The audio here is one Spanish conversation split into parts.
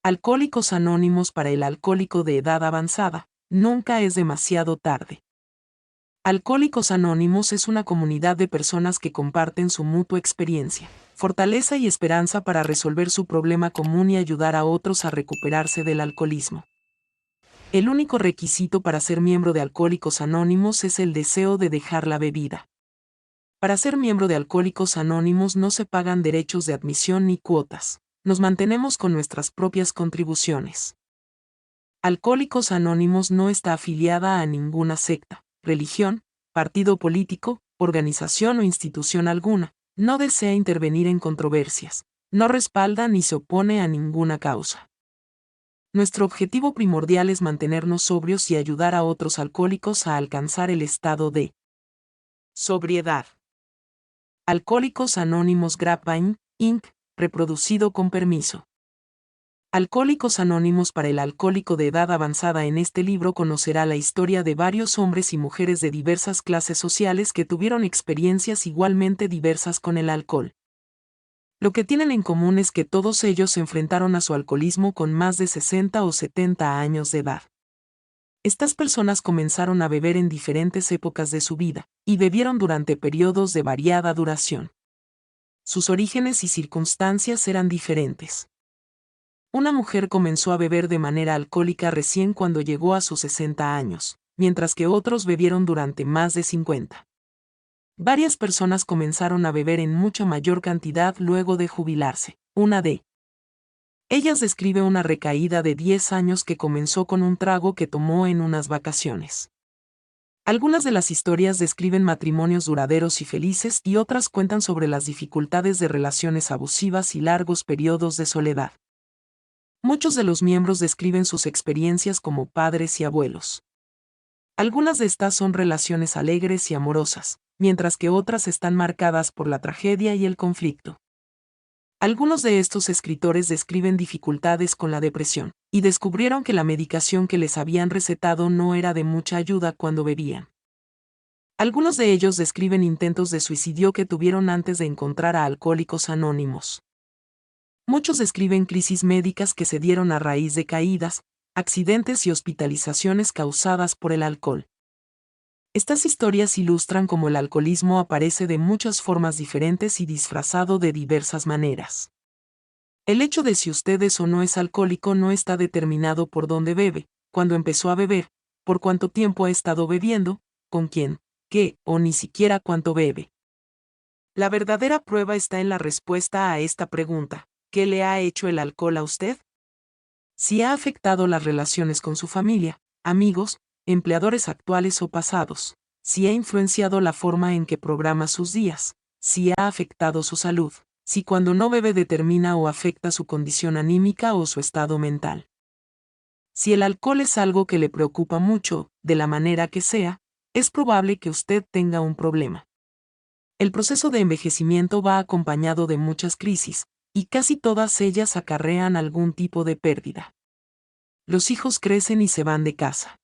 Alcohólicos Anónimos para el alcohólico de edad avanzada. Nunca es demasiado tarde. Alcohólicos Anónimos es una comunidad de personas que comparten su mutua experiencia, fortaleza y esperanza para resolver su problema común y ayudar a otros a recuperarse del alcoholismo. El único requisito para ser miembro de Alcohólicos Anónimos es el deseo de dejar la bebida. Para ser miembro de Alcohólicos Anónimos no se pagan derechos de admisión ni cuotas. Nos mantenemos con nuestras propias contribuciones. Alcohólicos Anónimos no está afiliada a ninguna secta, religión, partido político, organización o institución alguna, no desea intervenir en controversias, no respalda ni se opone a ninguna causa. Nuestro objetivo primordial es mantenernos sobrios y ayudar a otros alcohólicos a alcanzar el estado de sobriedad. Alcohólicos Anónimos Grapevine, Inc., reproducido con permiso. Alcohólicos Anónimos para el alcohólico de edad avanzada. En este libro conocerá la historia de varios hombres y mujeres de diversas clases sociales que tuvieron experiencias igualmente diversas con el alcohol. Lo que tienen en común es que todos ellos se enfrentaron a su alcoholismo con más de 60 o 70 años de edad. Estas personas comenzaron a beber en diferentes épocas de su vida, y bebieron durante periodos de variada duración. Sus orígenes y circunstancias eran diferentes. Una mujer comenzó a beber de manera alcohólica recién cuando llegó a sus 60 años, mientras que otros bebieron durante más de 50. Varias personas comenzaron a beber en mucha mayor cantidad luego de jubilarse. Una de ellas describe una recaída de 10 años que comenzó con un trago que tomó en unas vacaciones. Algunas de las historias describen matrimonios duraderos y felices y otras cuentan sobre las dificultades de relaciones abusivas y largos periodos de soledad. Muchos de los miembros describen sus experiencias como padres y abuelos. Algunas de estas son relaciones alegres y amorosas, mientras que otras están marcadas por la tragedia y el conflicto. Algunos de estos escritores describen dificultades con la depresión, y descubrieron que la medicación que les habían recetado no era de mucha ayuda cuando bebían. Algunos de ellos describen intentos de suicidio que tuvieron antes de encontrar a Alcohólicos Anónimos. Muchos describen crisis médicas que se dieron a raíz de caídas, accidentes y hospitalizaciones causadas por el alcohol. Estas historias ilustran cómo el alcoholismo aparece de muchas formas diferentes y disfrazado de diversas maneras. El hecho de si usted es o no es alcohólico no está determinado por dónde bebe, cuándo empezó a beber, por cuánto tiempo ha estado bebiendo, con quién, qué o ni siquiera cuánto bebe. La verdadera prueba está en la respuesta a esta pregunta: ¿qué le ha hecho el alcohol a usted? Si ha afectado las relaciones con su familia, amigos, empleadores actuales o pasados, si ha influenciado la forma en que programa sus días, si ha afectado su salud, si cuando no bebe determina o afecta su condición anímica o su estado mental. Si el alcohol es algo que le preocupa mucho, de la manera que sea, es probable que usted tenga un problema. El proceso de envejecimiento va acompañado de muchas crisis, y casi todas ellas acarrean algún tipo de pérdida. Los hijos crecen y se van de casa.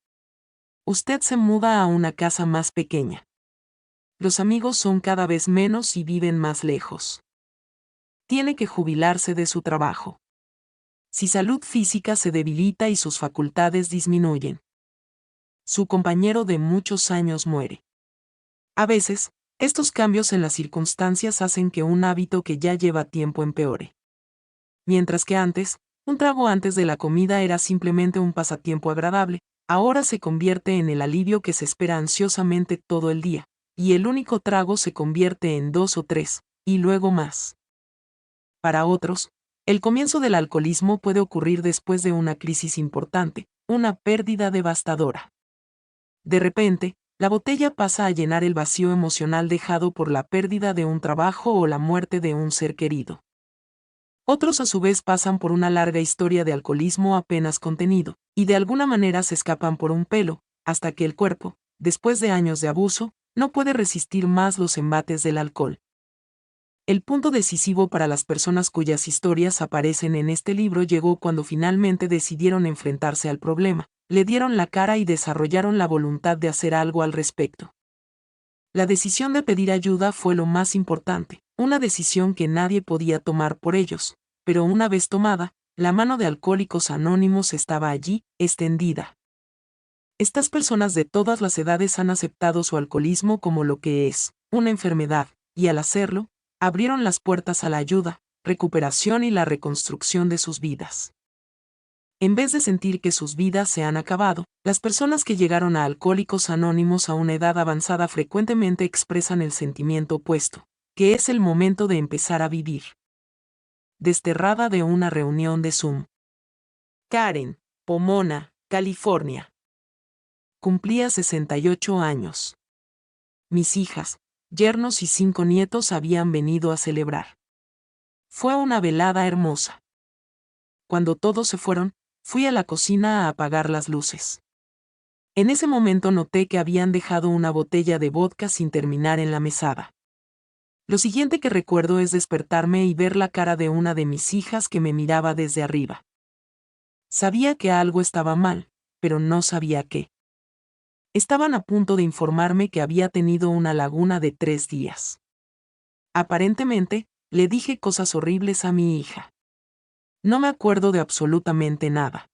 Usted se muda a una casa más pequeña. Los amigos son cada vez menos y viven más lejos. Tiene que jubilarse de su trabajo. Si salud física se debilita y sus facultades disminuyen. Su compañero de muchos años muere. A veces, estos cambios en las circunstancias hacen que un hábito que ya lleva tiempo empeore. Mientras que antes, un trago antes de la comida era simplemente un pasatiempo agradable, ahora se convierte en el alivio que se espera ansiosamente todo el día, y el único trago se convierte en 2 o 3, y luego más. Para otros, el comienzo del alcoholismo puede ocurrir después de una crisis importante, una pérdida devastadora. De repente, la botella pasa a llenar el vacío emocional dejado por la pérdida de un trabajo o la muerte de un ser querido. Otros a su vez pasan por una larga historia de alcoholismo apenas contenido, y de alguna manera se escapan por un pelo, hasta que el cuerpo, después de años de abuso, no puede resistir más los embates del alcohol. El punto decisivo para las personas cuyas historias aparecen en este libro llegó cuando finalmente decidieron enfrentarse al problema, le dieron la cara y desarrollaron la voluntad de hacer algo al respecto. La decisión de pedir ayuda fue lo más importante, una decisión que nadie podía tomar por ellos, pero una vez tomada, la mano de Alcohólicos Anónimos estaba allí, extendida. Estas personas de todas las edades han aceptado su alcoholismo como lo que es, una enfermedad, y al hacerlo, abrieron las puertas a la ayuda, recuperación y la reconstrucción de sus vidas. En vez de sentir que sus vidas se han acabado, las personas que llegaron a Alcohólicos Anónimos a una edad avanzada frecuentemente expresan el sentimiento opuesto, que es el momento de empezar a vivir. Desterrada de una reunión de Zoom. Karen, Pomona, California. Cumplía 68 años. Mis hijas, yernos y 5 nietos habían venido a celebrar. Fue una velada hermosa. Cuando todos se fueron, fui a la cocina a apagar las luces. En ese momento noté que habían dejado una botella de vodka sin terminar en la mesada. Lo siguiente que recuerdo es despertarme y ver la cara de una de mis hijas que me miraba desde arriba. Sabía que algo estaba mal, pero no sabía qué. Estaban a punto de informarme que había tenido una laguna de 3 días. Aparentemente, le dije cosas horribles a mi hija. No me acuerdo de absolutamente nada.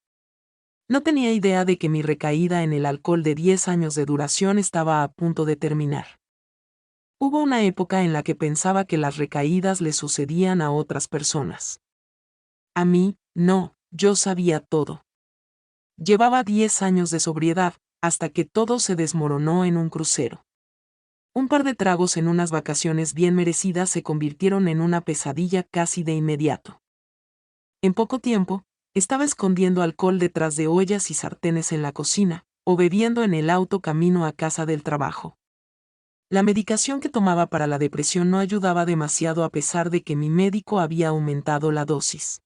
No tenía idea de que mi recaída en el alcohol de 10 años de duración estaba a punto de terminar. Hubo una época en la que pensaba que las recaídas le sucedían a otras personas. A mí, no, yo sabía todo. Llevaba 10 años de sobriedad, hasta que todo se desmoronó en un crucero. Un par de tragos en unas vacaciones bien merecidas se convirtieron en una pesadilla casi de inmediato. En poco tiempo, estaba escondiendo alcohol detrás de ollas y sartenes en la cocina, o bebiendo en el auto camino a casa del trabajo. La medicación que tomaba para la depresión no ayudaba demasiado a pesar de que mi médico había aumentado la dosis.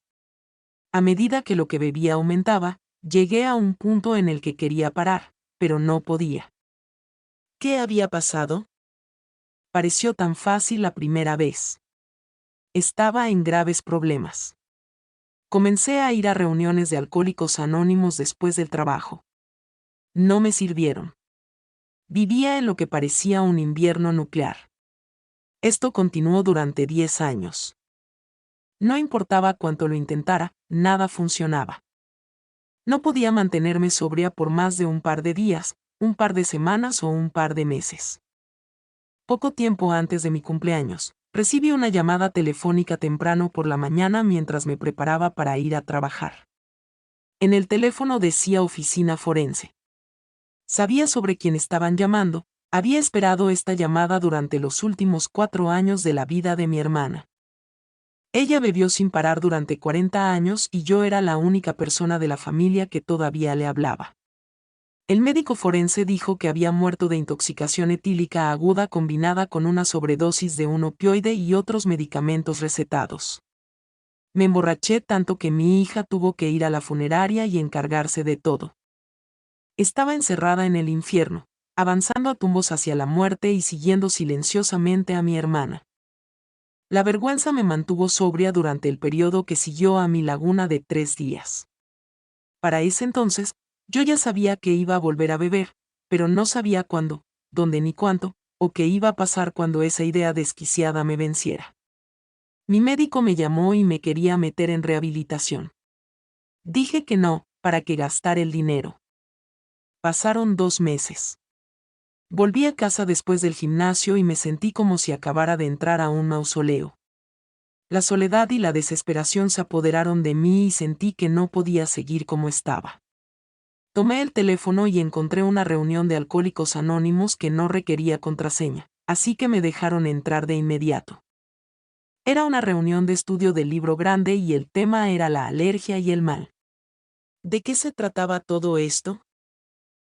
A medida que lo que bebía aumentaba, llegué a un punto en el que quería parar, pero no podía. ¿Qué había pasado? Pareció tan fácil la primera vez. Estaba en graves problemas. Comencé a ir a reuniones de Alcohólicos Anónimos después del trabajo. No me sirvieron. Vivía en lo que parecía un invierno nuclear. Esto continuó durante 10 años. No importaba cuánto lo intentara, nada funcionaba. No podía mantenerme sobria por más de un par de días, un par de semanas o un par de meses. Poco tiempo antes de mi cumpleaños, recibí una llamada telefónica temprano por la mañana mientras me preparaba para ir a trabajar. En el teléfono decía oficina forense. Sabía sobre quién estaban llamando, había esperado esta llamada durante los últimos 4 años de la vida de mi hermana. Ella bebió sin parar durante 40 años y yo era la única persona de la familia que todavía le hablaba. El médico forense dijo que había muerto de intoxicación etílica aguda combinada con una sobredosis de un opioide y otros medicamentos recetados. Me emborraché tanto que mi hija tuvo que ir a la funeraria y encargarse de todo. Estaba encerrada en el infierno, avanzando a tumbos hacia la muerte y siguiendo silenciosamente a mi hermana. La vergüenza me mantuvo sobria durante el periodo que siguió a mi laguna de 3 días. Para ese entonces, yo ya sabía que iba a volver a beber, pero no sabía cuándo, dónde ni cuánto, o qué iba a pasar cuando esa idea desquiciada me venciera. Mi médico me llamó y me quería meter en rehabilitación. Dije que no, para que gastar el dinero. Pasaron 2 meses. Volví a casa después del gimnasio y me sentí como si acabara de entrar a un mausoleo. La soledad y la desesperación se apoderaron de mí y sentí que no podía seguir como estaba. Tomé el teléfono y encontré una reunión de Alcohólicos Anónimos que no requería contraseña, así que me dejaron entrar de inmediato. Era una reunión de estudio del libro grande y el tema era la alergia y el mal. ¿De qué se trataba todo esto?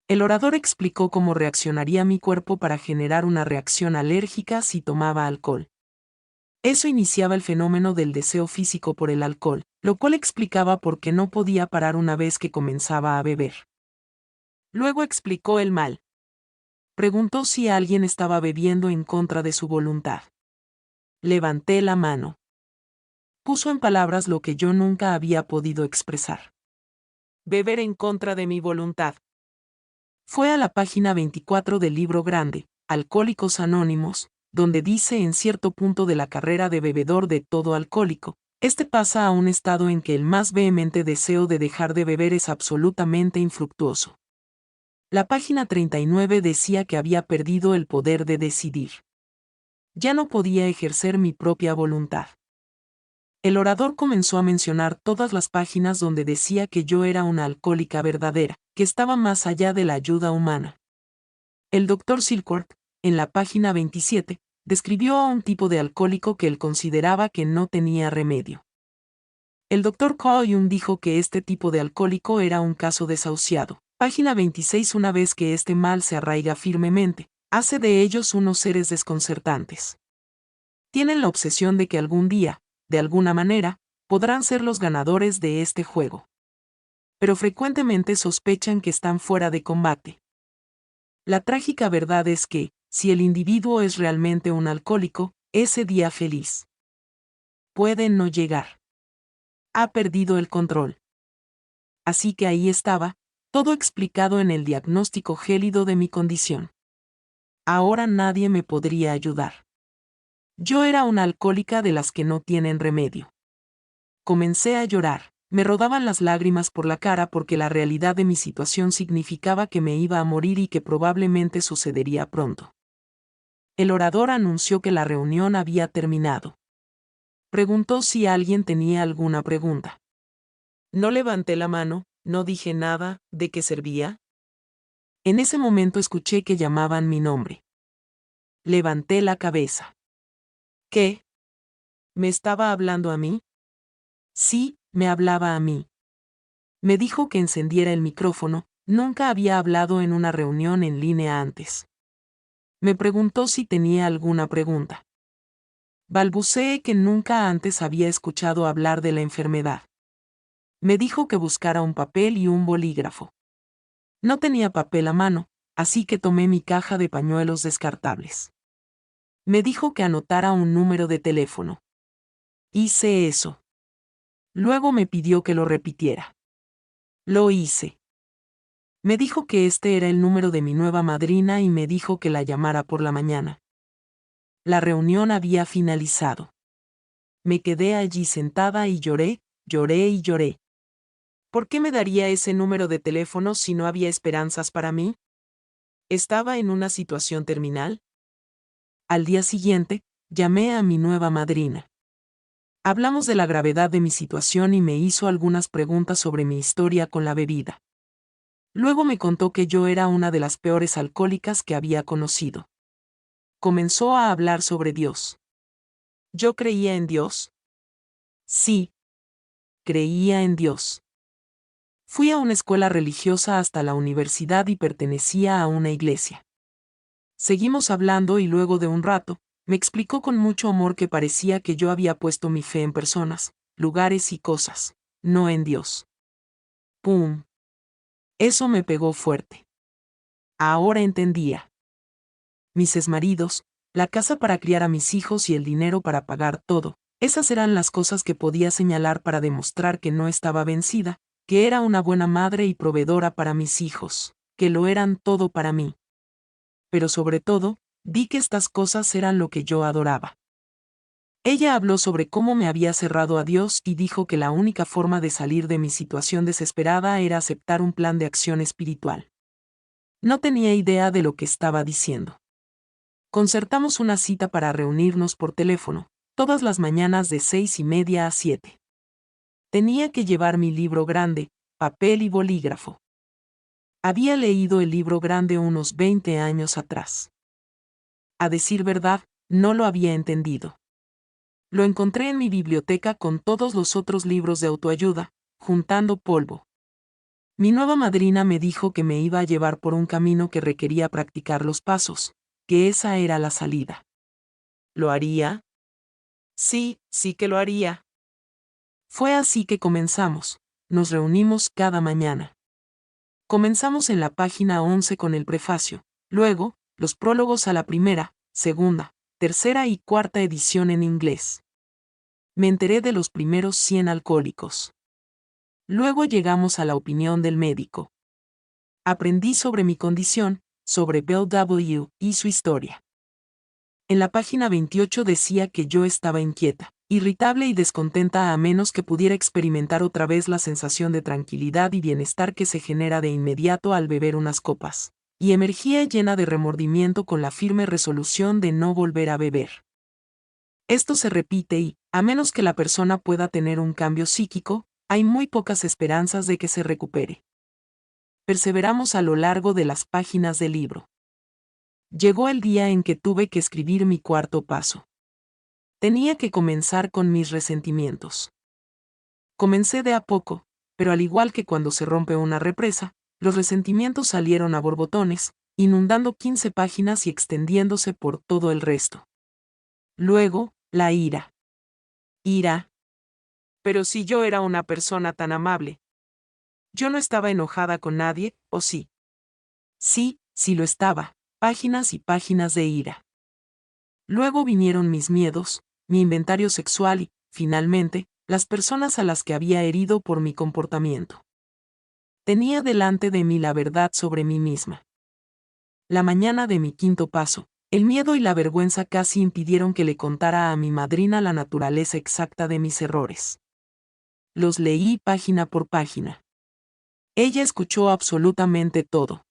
El orador explicó cómo reaccionaría mi cuerpo para generar una reacción alérgica si tomaba alcohol. Eso iniciaba el fenómeno del deseo físico por el alcohol, lo cual explicaba por qué no podía parar una vez que comenzaba a beber. Luego explicó el mal. Preguntó si alguien estaba bebiendo en contra de su voluntad. Levanté la mano. Puso en palabras lo que yo nunca había podido expresar. Beber en contra de mi voluntad. Fue a la página 24 del libro grande, Alcohólicos Anónimos, donde dice en cierto punto de la carrera de bebedor de todo alcohólico, este pasa a un estado en que el más vehemente deseo de dejar de beber es absolutamente infructuoso. La página 39 decía que había perdido el poder de decidir. Ya no podía ejercer mi propia voluntad. El orador comenzó a mencionar todas las páginas donde decía que yo era una alcohólica verdadera, que estaba más allá de la ayuda humana. El Dr. Silkworth, en la página 27, describió a un tipo de alcohólico que él consideraba que no tenía remedio. El Dr. Coyun dijo que este tipo de alcohólico era un caso desahuciado. Página 26. Una vez que este mal se arraiga firmemente, hace de ellos unos seres desconcertantes. Tienen la obsesión de que algún día, de alguna manera, podrán ser los ganadores de este juego. Pero frecuentemente sospechan que están fuera de combate. La trágica verdad es que, si el individuo es realmente un alcohólico, ese día feliz puede no llegar. Ha perdido el control. Así que ahí estaba, todo explicado en el diagnóstico gélido de mi condición. Ahora nadie me podría ayudar. Yo era una alcohólica de las que no tienen remedio. Comencé a llorar, me rodaban las lágrimas por la cara porque la realidad de mi situación significaba que me iba a morir y que probablemente sucedería pronto. El orador anunció que la reunión había terminado. Preguntó si alguien tenía alguna pregunta. No levanté la mano, no dije nada. ¿De qué servía? En ese momento escuché que llamaban mi nombre. Levanté la cabeza. ¿Qué? ¿Me estaba hablando a mí? Sí, me hablaba a mí. Me dijo que encendiera el micrófono, nunca había hablado en una reunión en línea antes. Me preguntó si tenía alguna pregunta. Balbuceé que nunca antes había escuchado hablar de la enfermedad. Me dijo que buscara un papel y un bolígrafo. No tenía papel a mano, así que tomé mi caja de pañuelos descartables. Me dijo que anotara un número de teléfono. Hice eso. Luego me pidió que lo repitiera. Lo hice. Me dijo que este era el número de mi nueva madrina y me dijo que la llamara por la mañana. La reunión había finalizado. Me quedé allí sentada y lloré, lloré y lloré. ¿Por qué me daría ese número de teléfono si no había esperanzas para mí? ¿Estaba en una situación terminal? Al día siguiente, llamé a mi nueva madrina. Hablamos de la gravedad de mi situación y me hizo algunas preguntas sobre mi historia con la bebida. Luego me contó que yo era una de las peores alcohólicas que había conocido. Comenzó a hablar sobre Dios. ¿Yo creía en Dios? Sí. Creía en Dios. Fui a una escuela religiosa hasta la universidad y pertenecía a una iglesia. Seguimos hablando y luego de un rato, me explicó con mucho amor que parecía que yo había puesto mi fe en personas, lugares y cosas, no en Dios. ¡Pum! Eso me pegó fuerte. Ahora entendía. Mis exmaridos, la casa para criar a mis hijos y el dinero para pagar todo, esas eran las cosas que podía señalar para demostrar que no estaba vencida, que era una buena madre y proveedora para mis hijos, que lo eran todo para mí. Pero sobre todo, vi que estas cosas eran lo que yo adoraba. Ella habló sobre cómo me había cerrado a Dios y dijo que la única forma de salir de mi situación desesperada era aceptar un plan de acción espiritual. No tenía idea de lo que estaba diciendo. Concertamos una cita para reunirnos por teléfono, todas las mañanas de 6:30 a 7. Tenía que llevar mi libro grande, papel y bolígrafo. Había leído el libro grande unos 20 años atrás. A decir verdad, no lo había entendido. Lo encontré en mi biblioteca con todos los otros libros de autoayuda, juntando polvo. Mi nueva madrina me dijo que me iba a llevar por un camino que requería practicar los pasos, que esa era la salida. ¿Lo haría? Sí, sí que lo haría. Fue así que comenzamos. Nos reunimos cada mañana. Comenzamos en la página 11 con el prefacio, luego, los prólogos a la primera, segunda, tercera y cuarta edición en inglés. Me enteré de los primeros 100 alcohólicos. Luego llegamos a la opinión del médico. Aprendí sobre mi condición, sobre Bill W. y su historia. En la página 28 decía que yo estaba inquieta, irritable y descontenta a menos que pudiera experimentar otra vez la sensación de tranquilidad y bienestar que se genera de inmediato al beber unas copas, y emergía llena de remordimiento con la firme resolución de no volver a beber. Esto se repite y, a menos que la persona pueda tener un cambio psíquico, hay muy pocas esperanzas de que se recupere. Perseveramos a lo largo de las páginas del libro. Llegó el día en que tuve que escribir mi cuarto paso. Tenía que comenzar con mis resentimientos. Comencé de a poco, pero al igual que cuando se rompe una represa, los resentimientos salieron a borbotones, inundando 15 páginas y extendiéndose por todo el resto. Luego, la ira. Ira. Pero si yo era una persona tan amable. Yo no estaba enojada con nadie, ¿o sí? Sí, sí lo estaba. Páginas y páginas de ira. Luego vinieron mis miedos, mi inventario sexual y, finalmente, las personas a las que había herido por mi comportamiento. Tenía delante de mí la verdad sobre mí misma. La mañana de mi quinto paso, el miedo y la vergüenza casi impidieron que le contara a mi madrina la naturaleza exacta de mis errores. Los leí página por página. Ella escuchó absolutamente todo.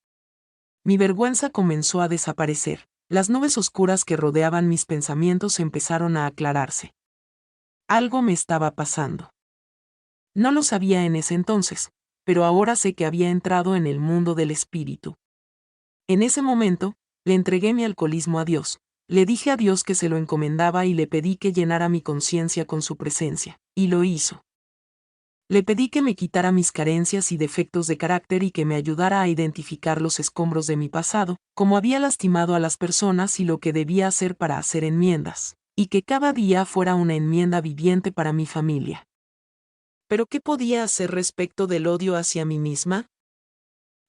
Mi vergüenza comenzó a desaparecer. Las nubes oscuras que rodeaban mis pensamientos empezaron a aclararse. Algo me estaba pasando. No lo sabía en ese entonces, pero ahora sé que había entrado en el mundo del espíritu. En ese momento, le entregué mi alcoholismo a Dios, le dije a Dios que se lo encomendaba y le pedí que llenara mi conciencia con su presencia, y lo hizo. Le pedí que me quitara mis carencias y defectos de carácter y que me ayudara a identificar los escombros de mi pasado, cómo había lastimado a las personas y lo que debía hacer para hacer enmiendas, y que cada día fuera una enmienda viviente para mi familia. ¿Pero qué podía hacer respecto del odio hacia mí misma?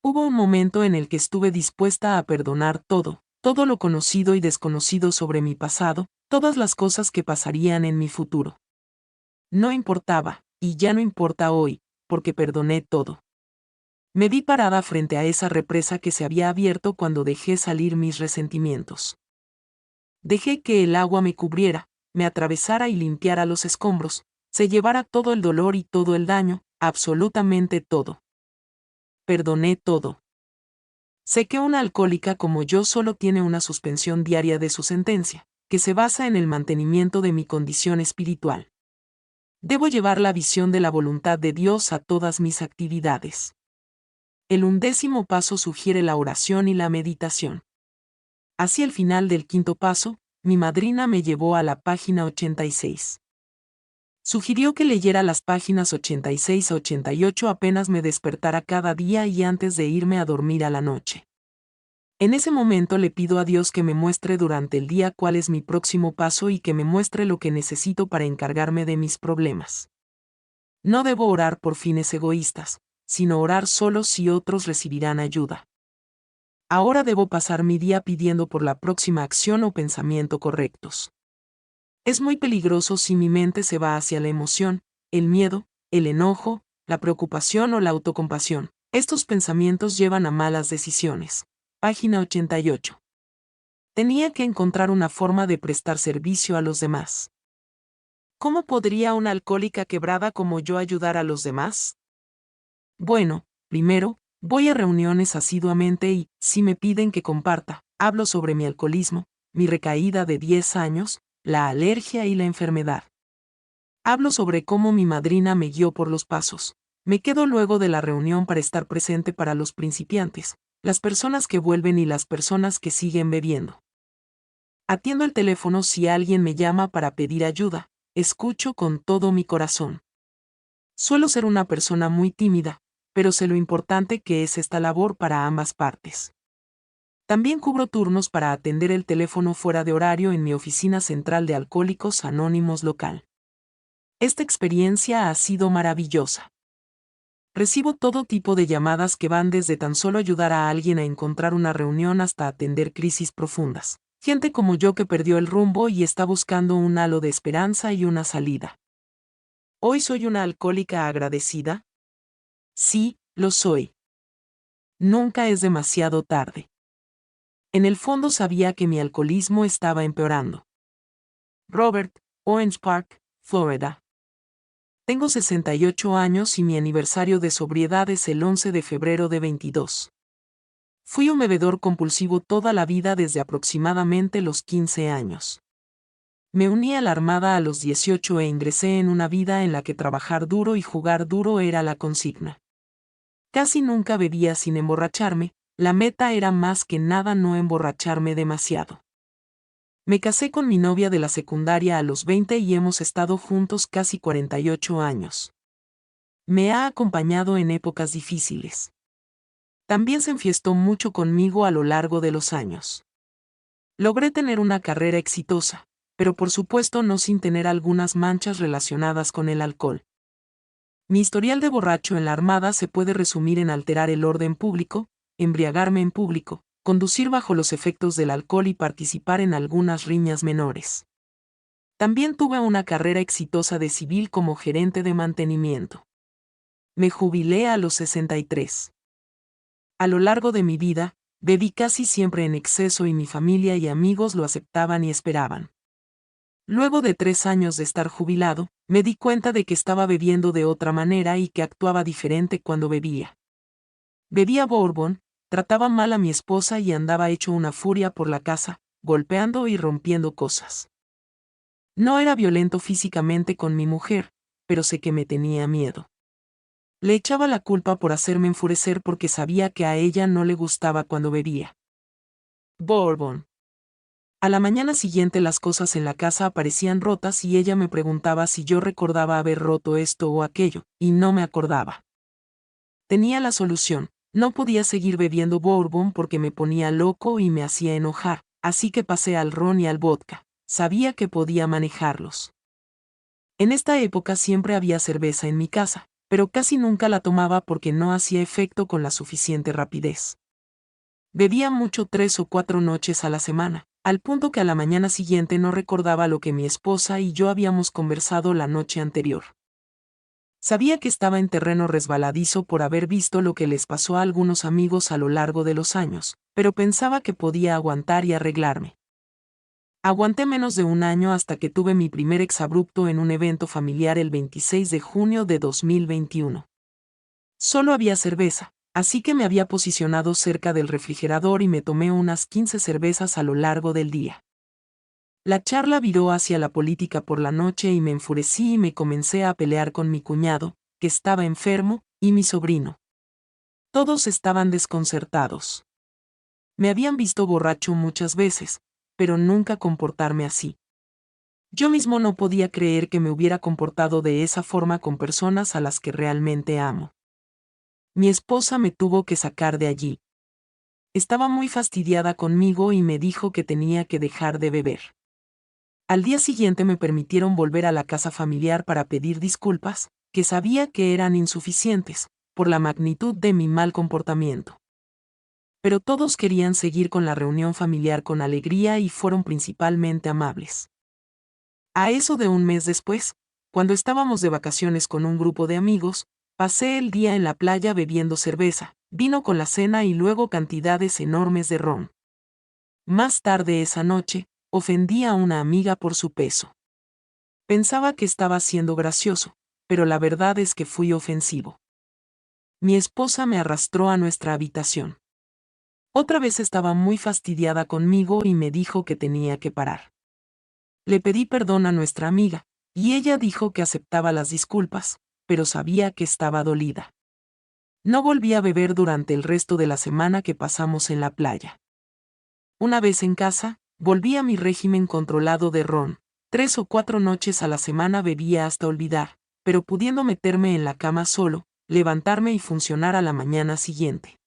Hubo un momento en el que estuve dispuesta a perdonar todo, todo lo conocido y desconocido sobre mi pasado, todas las cosas que pasarían en mi futuro. No importaba, y ya no importa hoy, porque perdoné todo. Me vi parada frente a esa represa que se había abierto cuando dejé salir mis resentimientos. Dejé que el agua me cubriera, me atravesara y limpiara los escombros, se llevara todo el dolor y todo el daño, absolutamente todo. Perdoné todo. Sé que una alcohólica como yo solo tiene una suspensión diaria de su sentencia, que se basa en el mantenimiento de mi condición espiritual. Debo llevar la visión de la voluntad de Dios a todas mis actividades. El 11º paso sugiere la oración y la meditación. Hacia el final del quinto paso, mi madrina me llevó a la página 86. Sugirió que leyera las páginas 86 a 88 apenas me despertara cada día y antes de irme a dormir a la noche. En ese momento le pido a Dios que me muestre durante el día cuál es mi próximo paso y que me muestre lo que necesito para encargarme de mis problemas. No debo orar por fines egoístas, sino orar solo si otros recibirán ayuda. Ahora debo pasar mi día pidiendo por la próxima acción o pensamiento correctos. Es muy peligroso si mi mente se va hacia la emoción, el miedo, el enojo, la preocupación o la autocompasión. Estos pensamientos llevan a malas decisiones. Página 88. Tenía que encontrar una forma de prestar servicio a los demás. ¿Cómo podría una alcohólica quebrada como yo ayudar a los demás? Bueno, primero, voy a reuniones asiduamente y, si me piden que comparta, hablo sobre mi alcoholismo, mi recaída de 10 años, la alergia y la enfermedad. Hablo sobre cómo mi madrina me guió por los pasos. Me quedo luego de la reunión para estar presente para los principiantes, las personas que vuelven y las personas que siguen bebiendo. Atiendo el teléfono si alguien me llama para pedir ayuda, escucho con todo mi corazón. Suelo ser una persona muy tímida, pero sé lo importante que es esta labor para ambas partes. También cubro turnos para atender el teléfono fuera de horario en mi oficina central de Alcohólicos Anónimos local. Esta experiencia ha sido maravillosa. Recibo todo tipo de llamadas que van desde tan solo ayudar a alguien a encontrar una reunión hasta atender crisis profundas. Gente como yo que perdió el rumbo y está buscando un halo de esperanza y una salida. Hoy soy una alcohólica agradecida. Sí, lo soy. Nunca es demasiado tarde. En el fondo sabía que mi alcoholismo estaba empeorando. Robert, Orange Park, Florida. Tengo 68 años y mi aniversario de sobriedad es el 11 de febrero de 22. Fui un bebedor compulsivo toda la vida desde aproximadamente los 15 años. Me uní a la Armada a los 18 e ingresé en una vida en la que trabajar duro y jugar duro era la consigna. Casi nunca bebía sin emborracharme, la meta era más que nada no emborracharme demasiado. Me casé con mi novia de la secundaria a los 20 y hemos estado juntos casi 48 años. Me ha acompañado en épocas difíciles. También se enfiestó mucho conmigo a lo largo de los años. Logré tener una carrera exitosa, pero por supuesto no sin tener algunas manchas relacionadas con el alcohol. Mi historial de borracho en la Armada se puede resumir en alterar el orden público, embriagarme en público, conducir bajo los efectos del alcohol y participar en algunas riñas menores. También tuve una carrera exitosa de civil como gerente de mantenimiento. Me jubilé a los 63. A lo largo de mi vida, bebí casi siempre en exceso y mi familia y amigos lo aceptaban y esperaban. Luego de 3 años de estar jubilado, me di cuenta de que estaba bebiendo de otra manera y que actuaba diferente cuando bebía. Bebía bourbon, trataba mal a mi esposa y andaba hecho una furia por la casa, golpeando y rompiendo cosas. No era violento físicamente con mi mujer, pero sé que me tenía miedo. Le echaba la culpa por hacerme enfurecer porque sabía que a ella no le gustaba cuando bebía bourbon. A la mañana siguiente las cosas en la casa aparecían rotas y ella me preguntaba si yo recordaba haber roto esto o aquello, y no me acordaba. Tenía la solución, no podía seguir bebiendo bourbon porque me ponía loco y me hacía enojar, así que pasé al ron y al vodka, sabía que podía manejarlos. En esta época siempre había cerveza en mi casa, pero casi nunca la tomaba porque no hacía efecto con la suficiente rapidez. Bebía mucho 3 o 4 noches a la semana, al punto que a la mañana siguiente no recordaba lo que mi esposa y yo habíamos conversado la noche anterior. Sabía que estaba en terreno resbaladizo por haber visto lo que les pasó a algunos amigos a lo largo de los años, pero pensaba que podía aguantar y arreglarme. Aguanté menos de un año hasta que tuve mi primer exabrupto en un evento familiar el 26 de junio de 2021. Solo había cerveza, así que me había posicionado cerca del refrigerador y me tomé unas 15 cervezas a lo largo del día. La charla viró hacia la política por la noche y me enfurecí y me comencé a pelear con mi cuñado, que estaba enfermo, y mi sobrino. Todos estaban desconcertados. Me habían visto borracho muchas veces, pero nunca comportarme así. Yo mismo no podía creer que me hubiera comportado de esa forma con personas a las que realmente amo. Mi esposa me tuvo que sacar de allí. Estaba muy fastidiada conmigo y me dijo que tenía que dejar de beber. Al día siguiente me permitieron volver a la casa familiar para pedir disculpas, que sabía que eran insuficientes, por la magnitud de mi mal comportamiento. Pero todos querían seguir con la reunión familiar con alegría y fueron principalmente amables. A eso de un mes después, cuando estábamos de vacaciones con un grupo de amigos, pasé el día en la playa bebiendo cerveza, vino con la cena y luego cantidades enormes de ron. Más tarde esa noche, ofendí a una amiga por su peso. Pensaba que estaba siendo gracioso, pero la verdad es que fui ofensivo. Mi esposa me arrastró a nuestra habitación. Otra vez estaba muy fastidiada conmigo y me dijo que tenía que parar. Le pedí perdón a nuestra amiga, y ella dijo que aceptaba las disculpas, pero sabía que estaba dolida. No volví a beber durante el resto de la semana que pasamos en la playa. Una vez en casa, volví a mi régimen controlado de ron. 3 o 4 noches a la semana bebía hasta olvidar, pero pudiendo meterme en la cama solo, levantarme y funcionar a la mañana siguiente.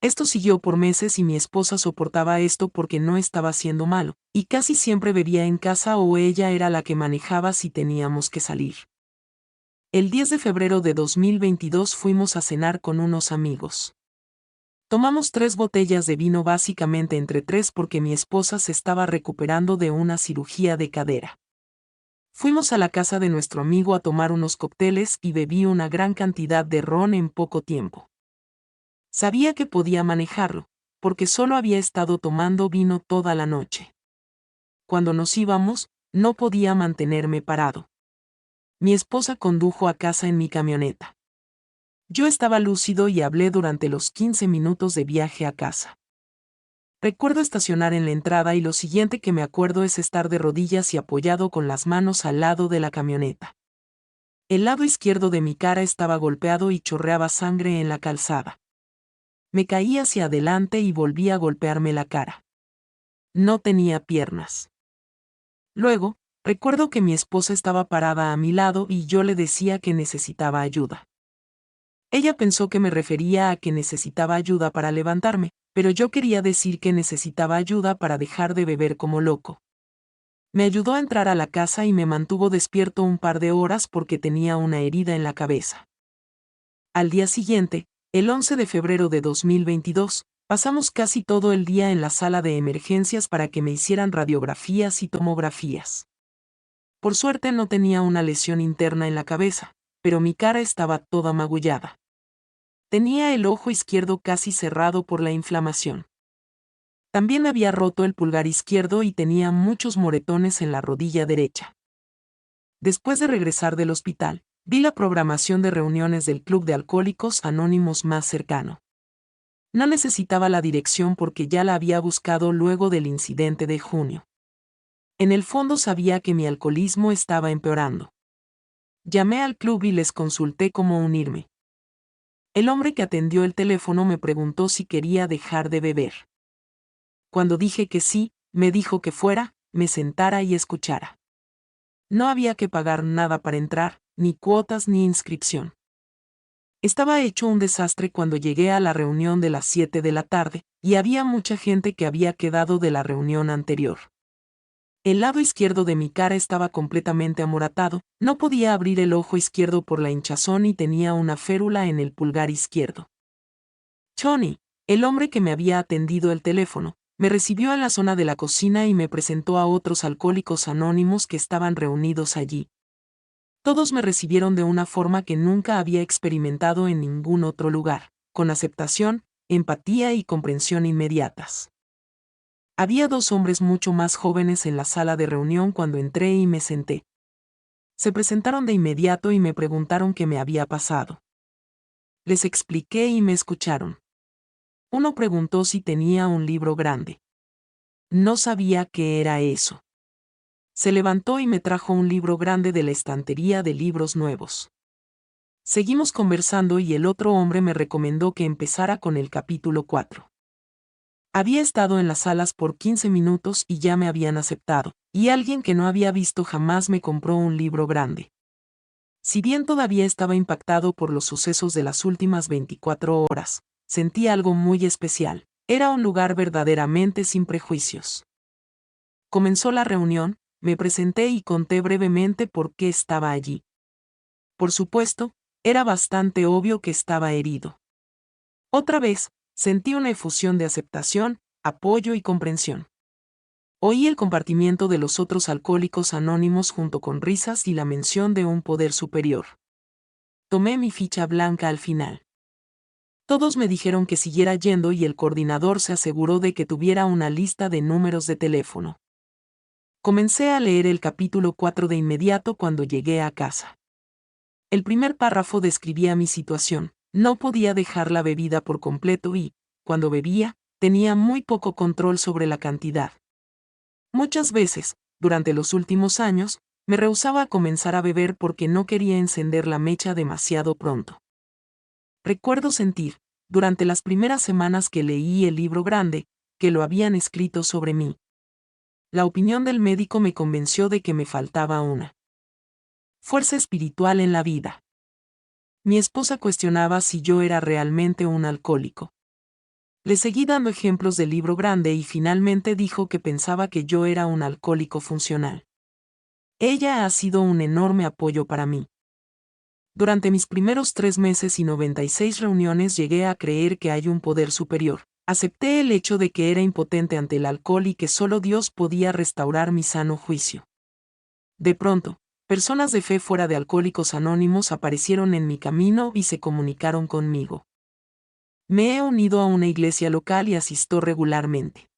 Esto siguió por meses y mi esposa soportaba esto porque no estaba siendo malo, y casi siempre bebía en casa o ella era la que manejaba si teníamos que salir. El 10 de febrero de 2022 fuimos a cenar con unos amigos. Tomamos 3 botellas de vino básicamente entre 3 porque mi esposa se estaba recuperando de una cirugía de cadera. Fuimos a la casa de nuestro amigo a tomar unos cócteles y bebí una gran cantidad de ron en poco tiempo. Sabía que podía manejarlo, porque solo había estado tomando vino toda la noche. Cuando nos íbamos, no podía mantenerme parado. Mi esposa condujo a casa en mi camioneta. Yo estaba lúcido y hablé durante los 15 minutos de viaje a casa. Recuerdo estacionar en la entrada y lo siguiente que me acuerdo es estar de rodillas y apoyado con las manos al lado de la camioneta. El lado izquierdo de mi cara estaba golpeado y chorreaba sangre en la calzada. Me caí hacia adelante y volví a golpearme la cara. No tenía piernas. Luego, recuerdo que mi esposa estaba parada a mi lado y yo le decía que necesitaba ayuda. Ella pensó que me refería a que necesitaba ayuda para levantarme, pero yo quería decir que necesitaba ayuda para dejar de beber como loco. Me ayudó a entrar a la casa y me mantuvo despierto un par de horas porque tenía una herida en la cabeza. Al día siguiente, el 11 de febrero de 2022, pasamos casi todo el día en la sala de emergencias para que me hicieran radiografías y tomografías. Por suerte no tenía una lesión interna en la cabeza, pero mi cara estaba toda magullada. Tenía el ojo izquierdo casi cerrado por la inflamación. También había roto el pulgar izquierdo y tenía muchos moretones en la rodilla derecha. Después de regresar del hospital, vi la programación de reuniones del Club de Alcohólicos Anónimos más cercano. No necesitaba la dirección porque ya la había buscado luego del incidente de junio. En el fondo sabía que mi alcoholismo estaba empeorando. Llamé al club y les consulté cómo unirme. El hombre que atendió el teléfono me preguntó si quería dejar de beber. Cuando dije que sí, me dijo que fuera, me sentara y escuchara. No había que pagar nada para entrar, ni cuotas ni inscripción. Estaba hecho un desastre cuando llegué a la reunión de las 7 de la tarde, y había mucha gente que había quedado de la reunión anterior. El lado izquierdo de mi cara estaba completamente amoratado, no podía abrir el ojo izquierdo por la hinchazón y tenía una férula en el pulgar izquierdo. Tony, el hombre que me había atendido el teléfono, me recibió en la zona de la cocina y me presentó a otros alcohólicos anónimos que estaban reunidos allí. Todos me recibieron de una forma que nunca había experimentado en ningún otro lugar, con aceptación, empatía y comprensión inmediatas. Había 2 hombres mucho más jóvenes en la sala de reunión cuando entré y me senté. Se presentaron de inmediato y me preguntaron qué me había pasado. Les expliqué y me escucharon. Uno preguntó si tenía un libro grande. No sabía qué era eso. Se levantó y me trajo un libro grande de la estantería de libros nuevos. Seguimos conversando y el otro hombre me recomendó que empezara con el capítulo 4. Había estado en las salas por 15 minutos y ya me habían aceptado, y alguien que no había visto jamás me compró un libro grande. Si bien todavía estaba impactado por los sucesos de las últimas 24 horas, sentí algo muy especial. Era un lugar verdaderamente sin prejuicios. Comenzó la reunión, me presenté y conté brevemente por qué estaba allí. Por supuesto, era bastante obvio que estaba herido. Otra vez, sentí una efusión de aceptación, apoyo y comprensión. Oí el compartimiento de los otros alcohólicos anónimos junto con risas y la mención de un poder superior. Tomé mi ficha blanca al final. Todos me dijeron que siguiera yendo y el coordinador se aseguró de que tuviera una lista de números de teléfono. Comencé a leer el capítulo 4 de inmediato cuando llegué a casa. El primer párrafo describía mi situación. No podía dejar la bebida por completo y, cuando bebía, tenía muy poco control sobre la cantidad. Muchas veces, durante los últimos años, me rehusaba a comenzar a beber porque no quería encender la mecha demasiado pronto. Recuerdo sentir, durante las primeras semanas que leí el libro grande, que lo habían escrito sobre mí. La opinión del médico me convenció de que me faltaba una fuerza espiritual en la vida. Mi esposa cuestionaba si yo era realmente un alcohólico. Le seguí dando ejemplos del libro grande y finalmente dijo que pensaba que yo era un alcohólico funcional. Ella ha sido un enorme apoyo para mí. Durante mis primeros 3 meses y 96 reuniones llegué a creer que hay un poder superior. Acepté el hecho de que era impotente ante el alcohol y que solo Dios podía restaurar mi sano juicio. De pronto, Personas de fe fuera de Alcohólicos Anónimos aparecieron en mi camino y se comunicaron conmigo. Me he unido a una iglesia local y asisto regularmente.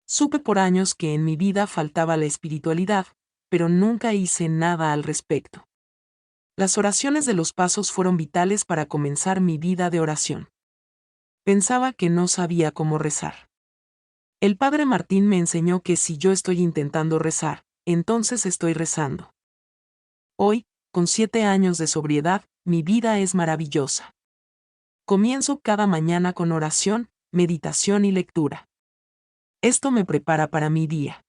Supe por años que en mi vida faltaba la espiritualidad, pero nunca hice nada al respecto. Las oraciones de los pasos fueron vitales para comenzar mi vida de oración. Pensaba que no sabía cómo rezar. El padre Martín me enseñó que si yo estoy intentando rezar, entonces estoy rezando. Hoy, con 7 años de sobriedad, mi vida es maravillosa. Comienzo cada mañana con oración, meditación y lectura. Esto me prepara para mi día.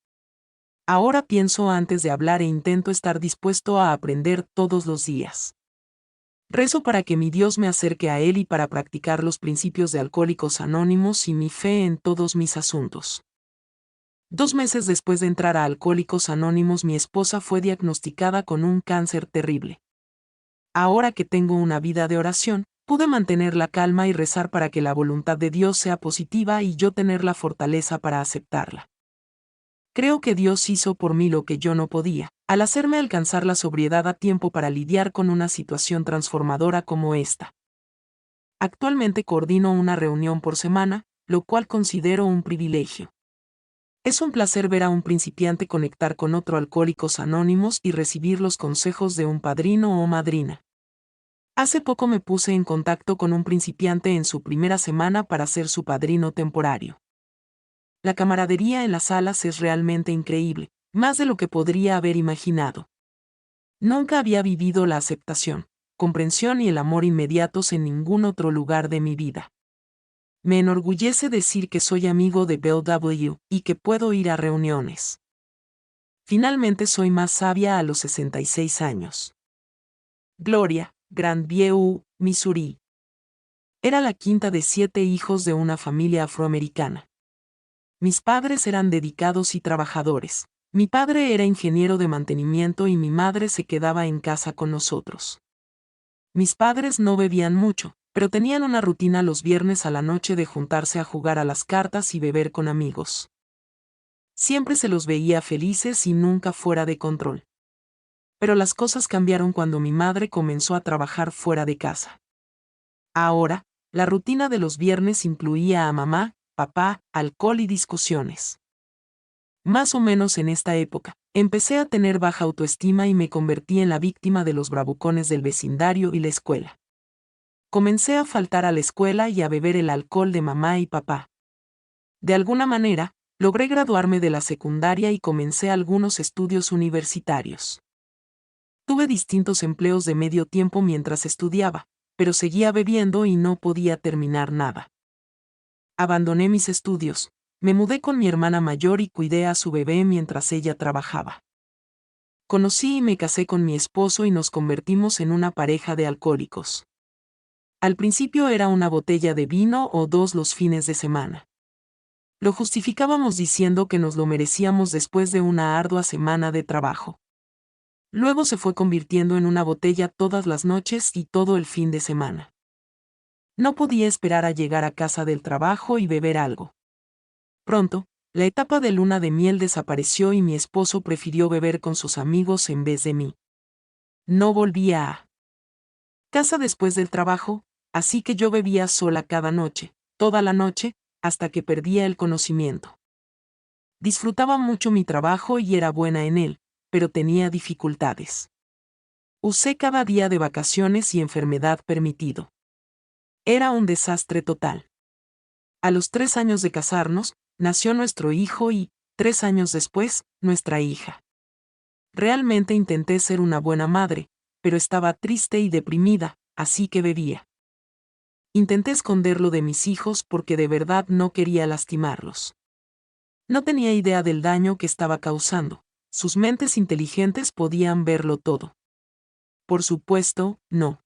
Ahora pienso antes de hablar e intento estar dispuesto a aprender todos los días. Rezo para que mi Dios me acerque a Él y para practicar los principios de Alcohólicos Anónimos y mi fe en todos mis asuntos. 2 meses después de entrar a Alcohólicos Anónimos, mi esposa fue diagnosticada con un cáncer terrible. Ahora que tengo una vida de oración, pude mantener la calma y rezar para que la voluntad de Dios sea positiva y yo tener la fortaleza para aceptarla. Creo que Dios hizo por mí lo que yo no podía, al hacerme alcanzar la sobriedad a tiempo para lidiar con una situación transformadora como esta. Actualmente coordino una reunión por semana, lo cual considero un privilegio. Es un placer ver a un principiante conectar con otro Alcohólicos Anónimos y recibir los consejos de un padrino o madrina. Hace poco me puse en contacto con un principiante en su primera semana para ser su padrino temporario. La camaradería en las salas es realmente increíble, más de lo que podría haber imaginado. Nunca había vivido la aceptación, comprensión y el amor inmediatos en ningún otro lugar de mi vida. Me enorgullece decir que soy amigo de Bill W. y que puedo ir a reuniones. Finalmente soy más sabia a los 66 años. Gloria, Grandview, Missouri. Era la quinta de 7 hijos de una familia afroamericana. Mis padres eran dedicados y trabajadores. Mi padre era ingeniero de mantenimiento y mi madre se quedaba en casa con nosotros. Mis padres no bebían mucho, pero tenían una rutina los viernes a la noche de juntarse a jugar a las cartas y beber con amigos. Siempre se los veía felices y nunca fuera de control. Pero las cosas cambiaron cuando mi madre comenzó a trabajar fuera de casa. Ahora, la rutina de los viernes incluía a mamá, papá, alcohol y discusiones. Más o menos en esta época, empecé a tener baja autoestima y me convertí en la víctima de los bravucones del vecindario y la escuela. Comencé a faltar a la escuela y a beber el alcohol de mamá y papá. De alguna manera, logré graduarme de la secundaria y comencé algunos estudios universitarios. Tuve distintos empleos de medio tiempo mientras estudiaba, pero seguía bebiendo y no podía terminar nada. Abandoné mis estudios, me mudé con mi hermana mayor y cuidé a su bebé mientras ella trabajaba. Conocí y me casé con mi esposo y nos convertimos en una pareja de alcohólicos. Al principio era una botella de vino o 2 los fines de semana. Lo justificábamos diciendo que nos lo merecíamos después de una ardua semana de trabajo. Luego se fue convirtiendo en una botella todas las noches y todo el fin de semana. No podía esperar a llegar a casa del trabajo y beber algo. Pronto, la etapa de luna de miel desapareció y mi esposo prefirió beber con sus amigos en vez de mí. No volvía a casa después del trabajo, así que yo bebía sola cada noche, toda la noche, hasta que perdía el conocimiento. Disfrutaba mucho mi trabajo y era buena en él, pero tenía dificultades. Usé cada día de vacaciones y enfermedad permitido. Era un desastre total. A los 3 años de casarnos, nació nuestro hijo y, 3 años después, nuestra hija. Realmente intenté ser una buena madre, pero estaba triste y deprimida, así que bebía. Intenté esconderlo de mis hijos porque de verdad no quería lastimarlos. No tenía idea del daño que estaba causando. Sus mentes inteligentes podían verlo todo. Por supuesto, no.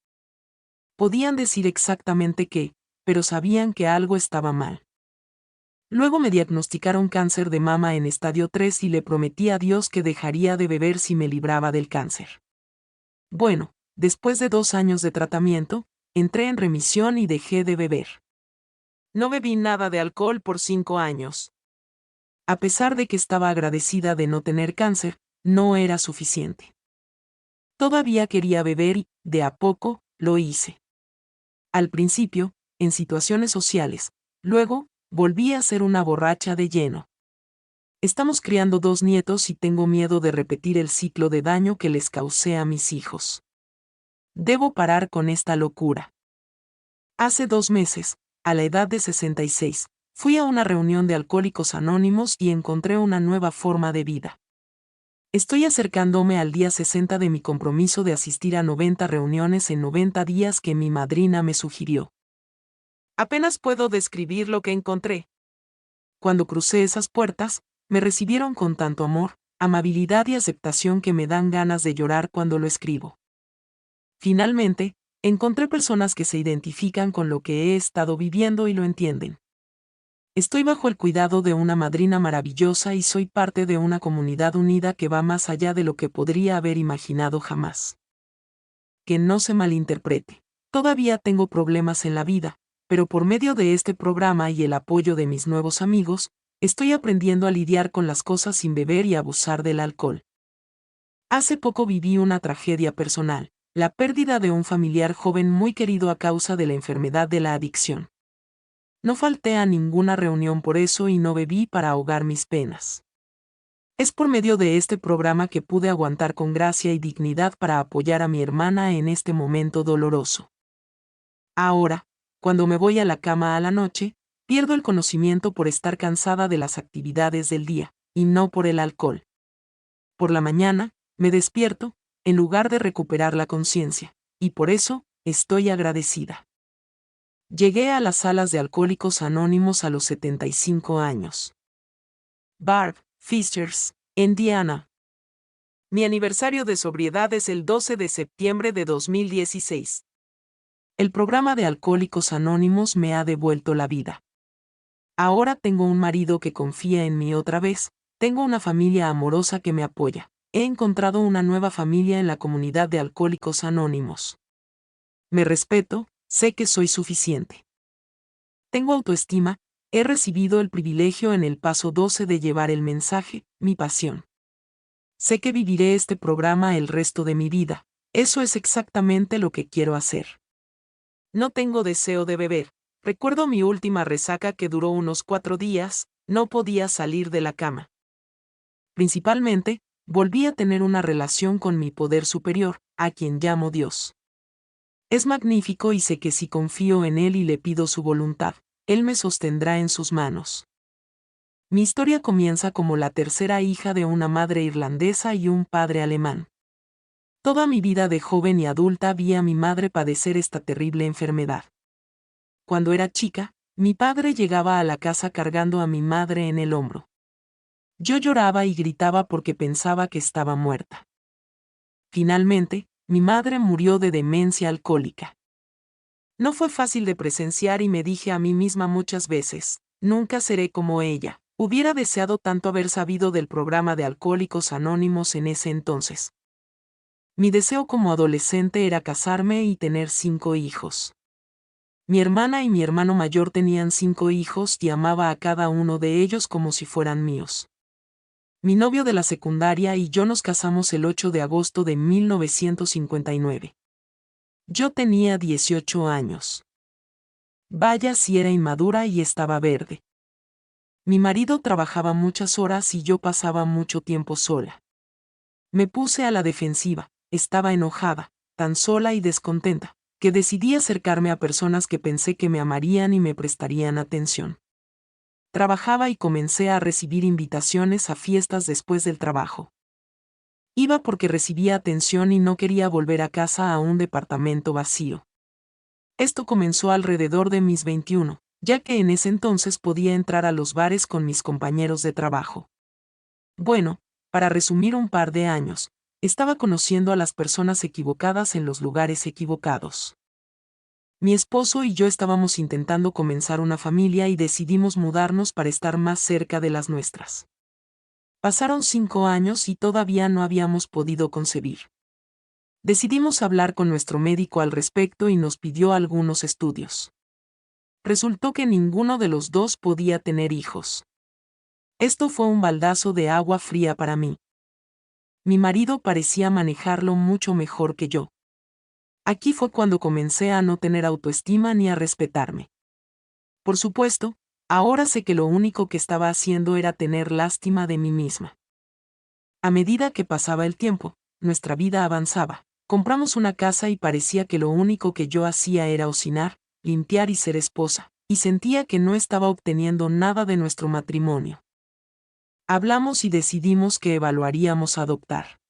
Podían decir exactamente qué, pero sabían que algo estaba mal. Luego me diagnosticaron cáncer de mama en estadio 3 y le prometí a Dios que dejaría de beber si me libraba del cáncer. Bueno, después de 2 años de tratamiento, entré en remisión y dejé de beber. No bebí nada de alcohol por 5 años. A pesar de que estaba agradecida de no tener cáncer, no era suficiente. Todavía quería beber y, de a poco, lo hice. Al principio, en situaciones sociales, luego, volví a ser una borracha de lleno. Estamos criando 2 nietos y tengo miedo de repetir el ciclo de daño que les causé a mis hijos. Debo parar con esta locura. Hace 2 meses, a la edad de 66, fui a una reunión de Alcohólicos Anónimos y encontré una nueva forma de vida. Estoy acercándome al día 60 de mi compromiso de asistir a 90 reuniones en 90 días que mi madrina me sugirió. Apenas puedo describir lo que encontré. Cuando crucé esas puertas, me recibieron con tanto amor, amabilidad y aceptación que me dan ganas de llorar cuando lo escribo. Finalmente, encontré personas que se identifican con lo que he estado viviendo y lo entienden. Estoy bajo el cuidado de una madrina maravillosa y soy parte de una comunidad unida que va más allá de lo que podría haber imaginado jamás. Que no se malinterprete. Todavía tengo problemas en la vida, pero por medio de este programa y el apoyo de mis nuevos amigos, estoy aprendiendo a lidiar con las cosas sin beber y abusar del alcohol. Hace poco viví una tragedia personal, la pérdida de un familiar joven muy querido a causa de la enfermedad de la adicción. No falté a ninguna reunión por eso y no bebí para ahogar mis penas. Es por medio de este programa que pude aguantar con gracia y dignidad para apoyar a mi hermana en este momento doloroso. Ahora, cuando me voy a la cama a la noche, pierdo el conocimiento por estar cansada de las actividades del día, y no por el alcohol. Por la mañana, me despierto, en lugar de recuperar la conciencia, y por eso, estoy agradecida. Llegué a las salas de Alcohólicos Anónimos a los 75 años. Barb Fishers, Indiana. Mi aniversario de sobriedad es el 12 de septiembre de 2016. El programa de Alcohólicos Anónimos me ha devuelto la vida. Ahora tengo un marido que confía en mí otra vez, tengo una familia amorosa que me apoya, he encontrado una nueva familia en la comunidad de Alcohólicos Anónimos. Me respeto, sé que soy suficiente. Tengo autoestima, he recibido el privilegio en el paso 12 de llevar el mensaje, mi pasión. Sé que viviré este programa el resto de mi vida, eso es exactamente lo que quiero hacer. No tengo deseo de beber, recuerdo mi última resaca que duró unos 4 días, no podía salir de la cama. Principalmente, volví a tener una relación con mi poder superior, a quien llamo Dios. Es magnífico y sé que si confío en Él y le pido su voluntad, Él me sostendrá en sus manos. Mi historia comienza como la tercera hija de una madre irlandesa y un padre alemán. Toda mi vida de joven y adulta vi a mi madre padecer esta terrible enfermedad. Cuando era chica, mi padre llegaba a la casa cargando a mi madre en el hombro. Yo lloraba y gritaba porque pensaba que estaba muerta. Finalmente, mi madre murió de demencia alcohólica. No fue fácil de presenciar y me dije a mí misma muchas veces, nunca seré como ella. Hubiera deseado tanto haber sabido del programa de Alcohólicos Anónimos en ese entonces. Mi deseo como adolescente era casarme y tener 5 hijos. Mi hermana y mi hermano mayor tenían 5 hijos y amaba a cada uno de ellos como si fueran míos. Mi novio de la secundaria y yo nos casamos el 8 de agosto de 1959. Yo tenía 18 años. Vaya si era inmadura y estaba verde. Mi marido trabajaba muchas horas y yo pasaba mucho tiempo sola. Me puse a la defensiva, estaba enojada, tan sola y descontenta, que decidí acercarme a personas que pensé que me amarían y me prestarían atención. Trabajaba y comencé a recibir invitaciones a fiestas después del trabajo. Iba porque recibía atención y no quería volver a casa a un departamento vacío. Esto comenzó alrededor de mis 21, ya que en ese entonces podía entrar a los bares con mis compañeros de trabajo. Bueno, para resumir un par de años, estaba conociendo a las personas equivocadas en los lugares equivocados. Mi esposo y yo estábamos intentando comenzar una familia y decidimos mudarnos para estar más cerca de las nuestras. Pasaron 5 años y todavía no habíamos podido concebir. Decidimos hablar con nuestro médico al respecto y nos pidió algunos estudios. Resultó que ninguno de los dos podía tener hijos. Esto fue un baldazo de agua fría para mí. Mi marido parecía manejarlo mucho mejor que yo. Aquí fue cuando comencé a no tener autoestima ni a respetarme. Por supuesto, ahora sé que lo único que estaba haciendo era tener lástima de mí misma. A medida que pasaba el tiempo, nuestra vida avanzaba. Compramos una casa y parecía que lo único que yo hacía era cocinar, limpiar y ser esposa, y sentía que no estaba obteniendo nada de nuestro matrimonio. Hablamos y decidimos que evaluaríamos adoptar.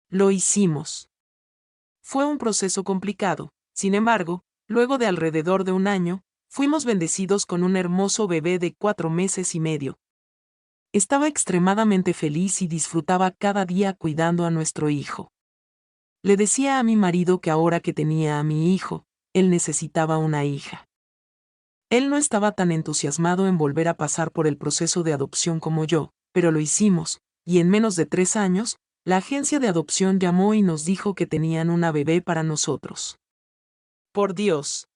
Lo hicimos. Fue un proceso complicado, sin embargo, luego de alrededor de un año, fuimos bendecidos con un hermoso bebé de 4 meses y medio. Estaba extremadamente feliz y disfrutaba cada día cuidando a nuestro hijo. Le decía a mi marido que ahora que tenía a mi hijo, él necesitaba una hija. Él no estaba tan entusiasmado en volver a pasar por el proceso de adopción como yo, pero lo hicimos, y en menos de 3 años, la agencia de adopción llamó y nos dijo que tenían una bebé para nosotros. Por Dios.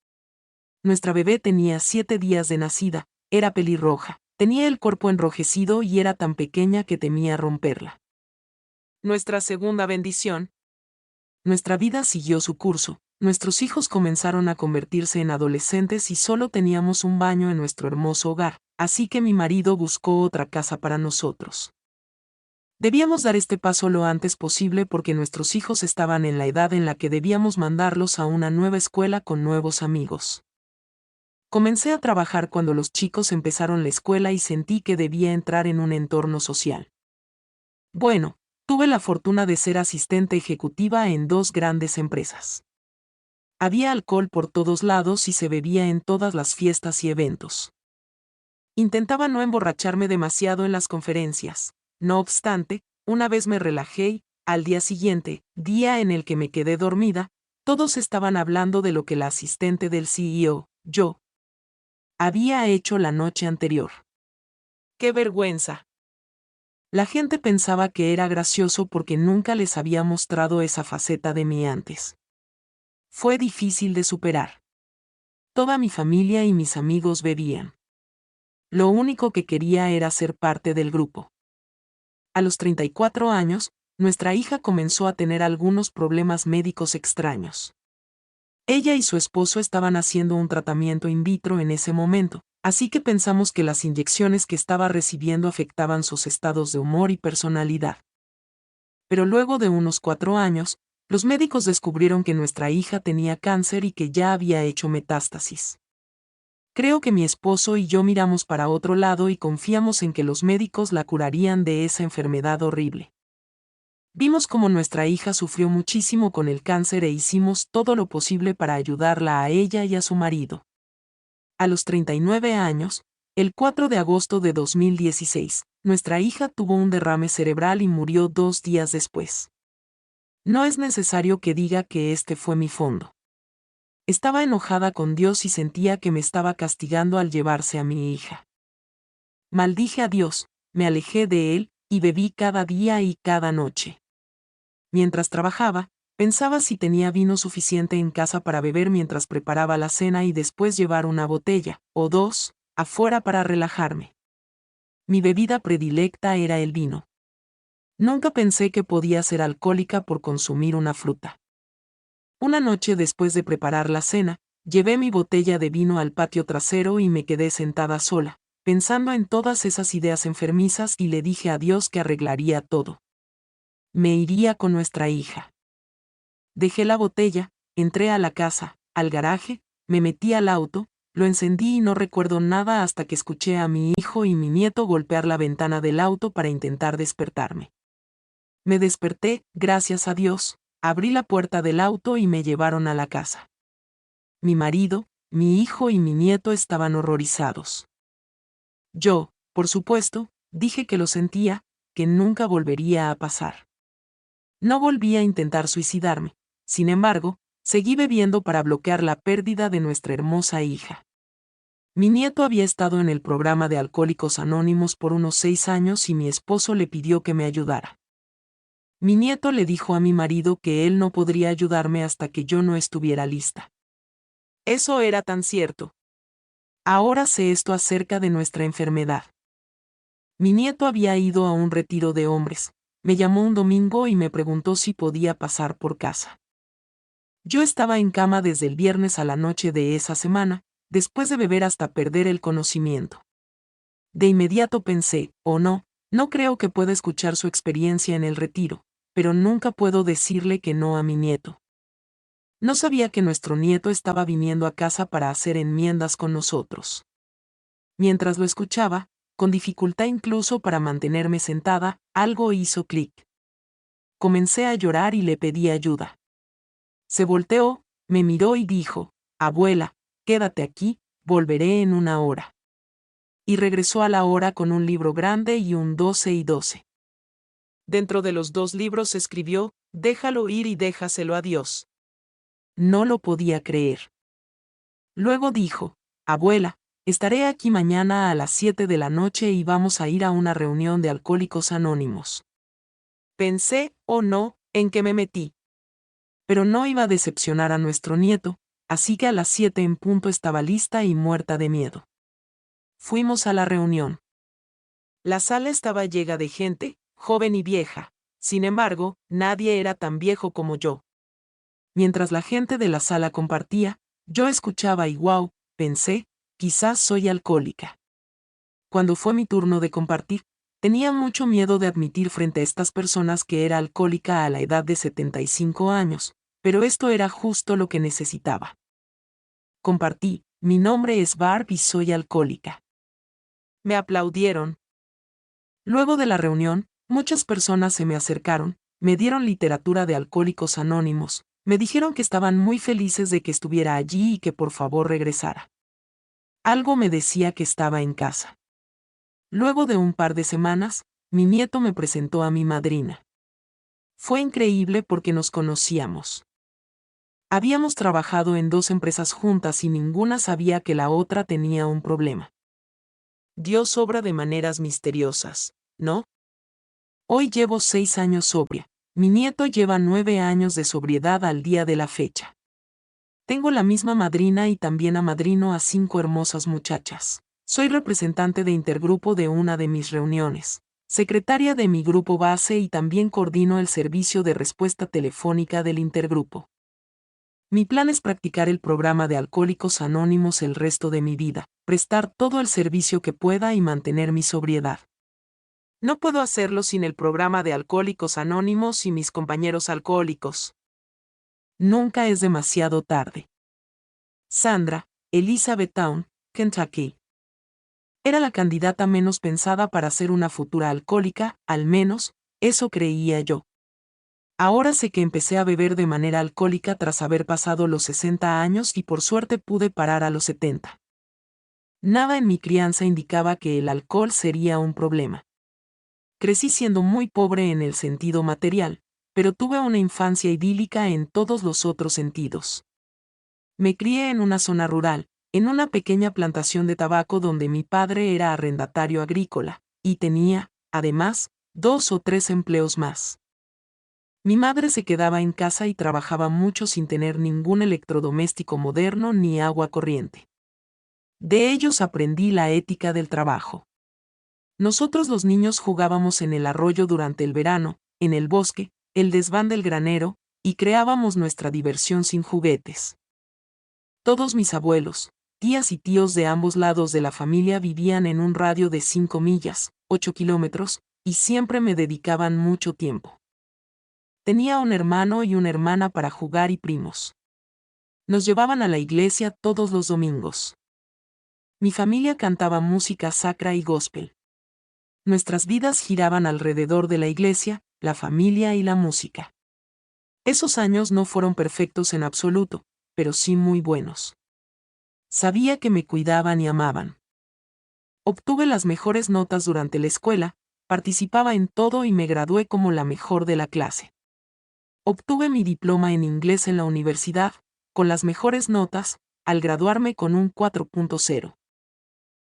Nuestra bebé tenía 7 días de nacida, era pelirroja, tenía el cuerpo enrojecido y era tan pequeña que temía romperla. Nuestra segunda bendición. Nuestra vida siguió su curso, nuestros hijos comenzaron a convertirse en adolescentes y solo teníamos un baño en nuestro hermoso hogar, así que mi marido buscó otra casa para nosotros. Debíamos dar este paso lo antes posible porque nuestros hijos estaban en la edad en la que debíamos mandarlos a una nueva escuela con nuevos amigos. Comencé a trabajar cuando los chicos empezaron la escuela y sentí que debía entrar en un entorno social. Bueno, tuve la fortuna de ser asistente ejecutiva en 2 grandes empresas. Había alcohol por todos lados y se bebía en todas las fiestas y eventos. Intentaba no emborracharme demasiado en las conferencias. No obstante, una vez me relajé y, al día siguiente, día en el que me quedé dormida, todos estaban hablando de lo que la asistente del CEO, yo, había hecho la noche anterior. ¡Qué vergüenza! La gente pensaba que era gracioso porque nunca les había mostrado esa faceta de mí antes. Fue difícil de superar. Toda mi familia y mis amigos bebían. Lo único que quería era ser parte del grupo. A los 34 años, nuestra hija comenzó a tener algunos problemas médicos extraños. Ella y su esposo estaban haciendo un tratamiento in vitro en ese momento, así que pensamos que las inyecciones que estaba recibiendo afectaban sus estados de humor y personalidad. Pero luego de unos 4 años, los médicos descubrieron que nuestra hija tenía cáncer y que ya había hecho metástasis. Creo que mi esposo y yo miramos para otro lado y confiamos en que los médicos la curarían de esa enfermedad horrible. Vimos cómo nuestra hija sufrió muchísimo con el cáncer e hicimos todo lo posible para ayudarla a ella y a su marido. A los 39 años, el 4 de agosto de 2016, nuestra hija tuvo un derrame cerebral y murió 2 días después. No es necesario que diga que este fue mi fondo. Estaba enojada con Dios y sentía que me estaba castigando al llevarse a mi hija. Maldije a Dios, me alejé de Él, y bebí cada día y cada noche. Mientras trabajaba, pensaba si tenía vino suficiente en casa para beber mientras preparaba la cena y después llevar una botella, o 2, afuera para relajarme. Mi bebida predilecta era el vino. Nunca pensé que podía ser alcohólica por consumir una fruta. Una noche después de preparar la cena, llevé mi botella de vino al patio trasero y me quedé sentada sola, pensando en todas esas ideas enfermizas y le dije a Dios que arreglaría todo. Me iría con nuestra hija. Dejé la botella, entré a la casa, al garaje, me metí al auto, lo encendí y no recuerdo nada hasta que escuché a mi hijo y mi nieto golpear la ventana del auto para intentar despertarme. Me desperté, gracias a Dios, abrí la puerta del auto y me llevaron a la casa. Mi marido, mi hijo y mi nieto estaban horrorizados. Yo, por supuesto, dije que lo sentía, que nunca volvería a pasar. No volví a intentar suicidarme. Sin embargo, seguí bebiendo para bloquear la pérdida de nuestra hermosa hija. Mi nieto había estado en el programa de Alcohólicos Anónimos por unos 6 años y mi esposo le pidió que me ayudara. Mi nieto le dijo a mi marido que él no podría ayudarme hasta que yo no estuviera lista. Eso era tan cierto. Ahora sé esto acerca de nuestra enfermedad. Mi nieto había ido a un retiro de hombres, Me llamó un domingo y me preguntó si podía pasar por casa. Yo estaba en cama desde el viernes a la noche de esa semana, después de beber hasta perder el conocimiento. De inmediato pensé, oh no, no creo que pueda escuchar su experiencia en el retiro, pero nunca puedo decirle que no a mi nieto. No sabía que nuestro nieto estaba viniendo a casa para hacer enmiendas con nosotros. Mientras lo escuchaba, con dificultad incluso para mantenerme sentada, algo hizo clic. Comencé a llorar y le pedí ayuda. Se volteó, me miró y dijo, abuela, quédate aquí, volveré en una hora. Y regresó a la hora con un libro grande y un 12 y 12. Dentro de los dos libros escribió, déjalo ir y déjaselo a Dios. No lo podía creer. Luego dijo, abuela, estaré aquí mañana a las 7 de la noche y vamos a ir a una reunión de Alcohólicos Anónimos. Pensé, oh no, en qué me metí. Pero no iba a decepcionar a nuestro nieto, así que a las 7 en punto estaba lista y muerta de miedo. Fuimos a la reunión. La sala estaba llena de gente, joven y vieja. Sin embargo, nadie era tan viejo como yo. Mientras la gente de la sala compartía, yo escuchaba y wow, pensé, quizás soy alcohólica. Cuando fue mi turno de compartir, tenía mucho miedo de admitir frente a estas personas que era alcohólica a la edad de 75 años, pero esto era justo lo que necesitaba. Compartí, mi nombre es Barb y soy alcohólica. Me aplaudieron. Luego de la reunión, muchas personas se me acercaron, me dieron literatura de Alcohólicos Anónimos, me dijeron que estaban muy felices de que estuviera allí y que por favor regresara. Algo me decía que estaba en casa. Luego de un par de semanas, mi nieto me presentó a mi madrina. Fue increíble porque nos conocíamos. Habíamos trabajado en 2 empresas juntas y ninguna sabía que la otra tenía un problema. Dios obra de maneras misteriosas, ¿no? Hoy llevo 6 años sobria. Mi nieto lleva 9 años de sobriedad al día de la fecha. Tengo la misma madrina y también amadrino a 5 hermosas muchachas. Soy representante de intergrupo de una de mis reuniones, secretaria de mi grupo base y también coordino el servicio de respuesta telefónica del intergrupo. Mi plan es practicar el programa de Alcohólicos Anónimos el resto de mi vida, prestar todo el servicio que pueda y mantener mi sobriedad. No puedo hacerlo sin el programa de Alcohólicos Anónimos y mis compañeros alcohólicos. Nunca es demasiado tarde. Sandra, Elizabethtown, Kentucky. Era la candidata menos pensada para ser una futura alcohólica, al menos, eso creía yo. Ahora sé que empecé a beber de manera alcohólica tras haber pasado los 60 años y por suerte pude parar a los 70. Nada en mi crianza indicaba que el alcohol sería un problema. Crecí siendo muy pobre en el sentido material, pero tuve una infancia idílica en todos los otros sentidos. Me crié en una zona rural, en una pequeña plantación de tabaco donde mi padre era arrendatario agrícola, y tenía, además, 2 o 3 empleos más. Mi madre se quedaba en casa y trabajaba mucho sin tener ningún electrodoméstico moderno ni agua corriente. De ellos aprendí la ética del trabajo. Nosotros los niños jugábamos en el arroyo durante el verano, en el bosque, el desván del granero, y creábamos nuestra diversión sin juguetes. Todos mis abuelos, tías y tíos de ambos lados de la familia vivían en un radio de 5 millas, 8 kilómetros, y siempre me dedicaban mucho tiempo. Tenía un hermano y una hermana para jugar y primos. Nos llevaban a la iglesia todos los domingos. Mi familia cantaba música sacra y gospel. Nuestras vidas giraban alrededor de la iglesia, la familia y la música. Esos años no fueron perfectos en absoluto, pero sí muy buenos. Sabía que me cuidaban y amaban. Obtuve las mejores notas durante la escuela, participaba en todo y me gradué como la mejor de la clase. Obtuve mi diploma en inglés en la universidad, con las mejores notas, al graduarme con un 4.0.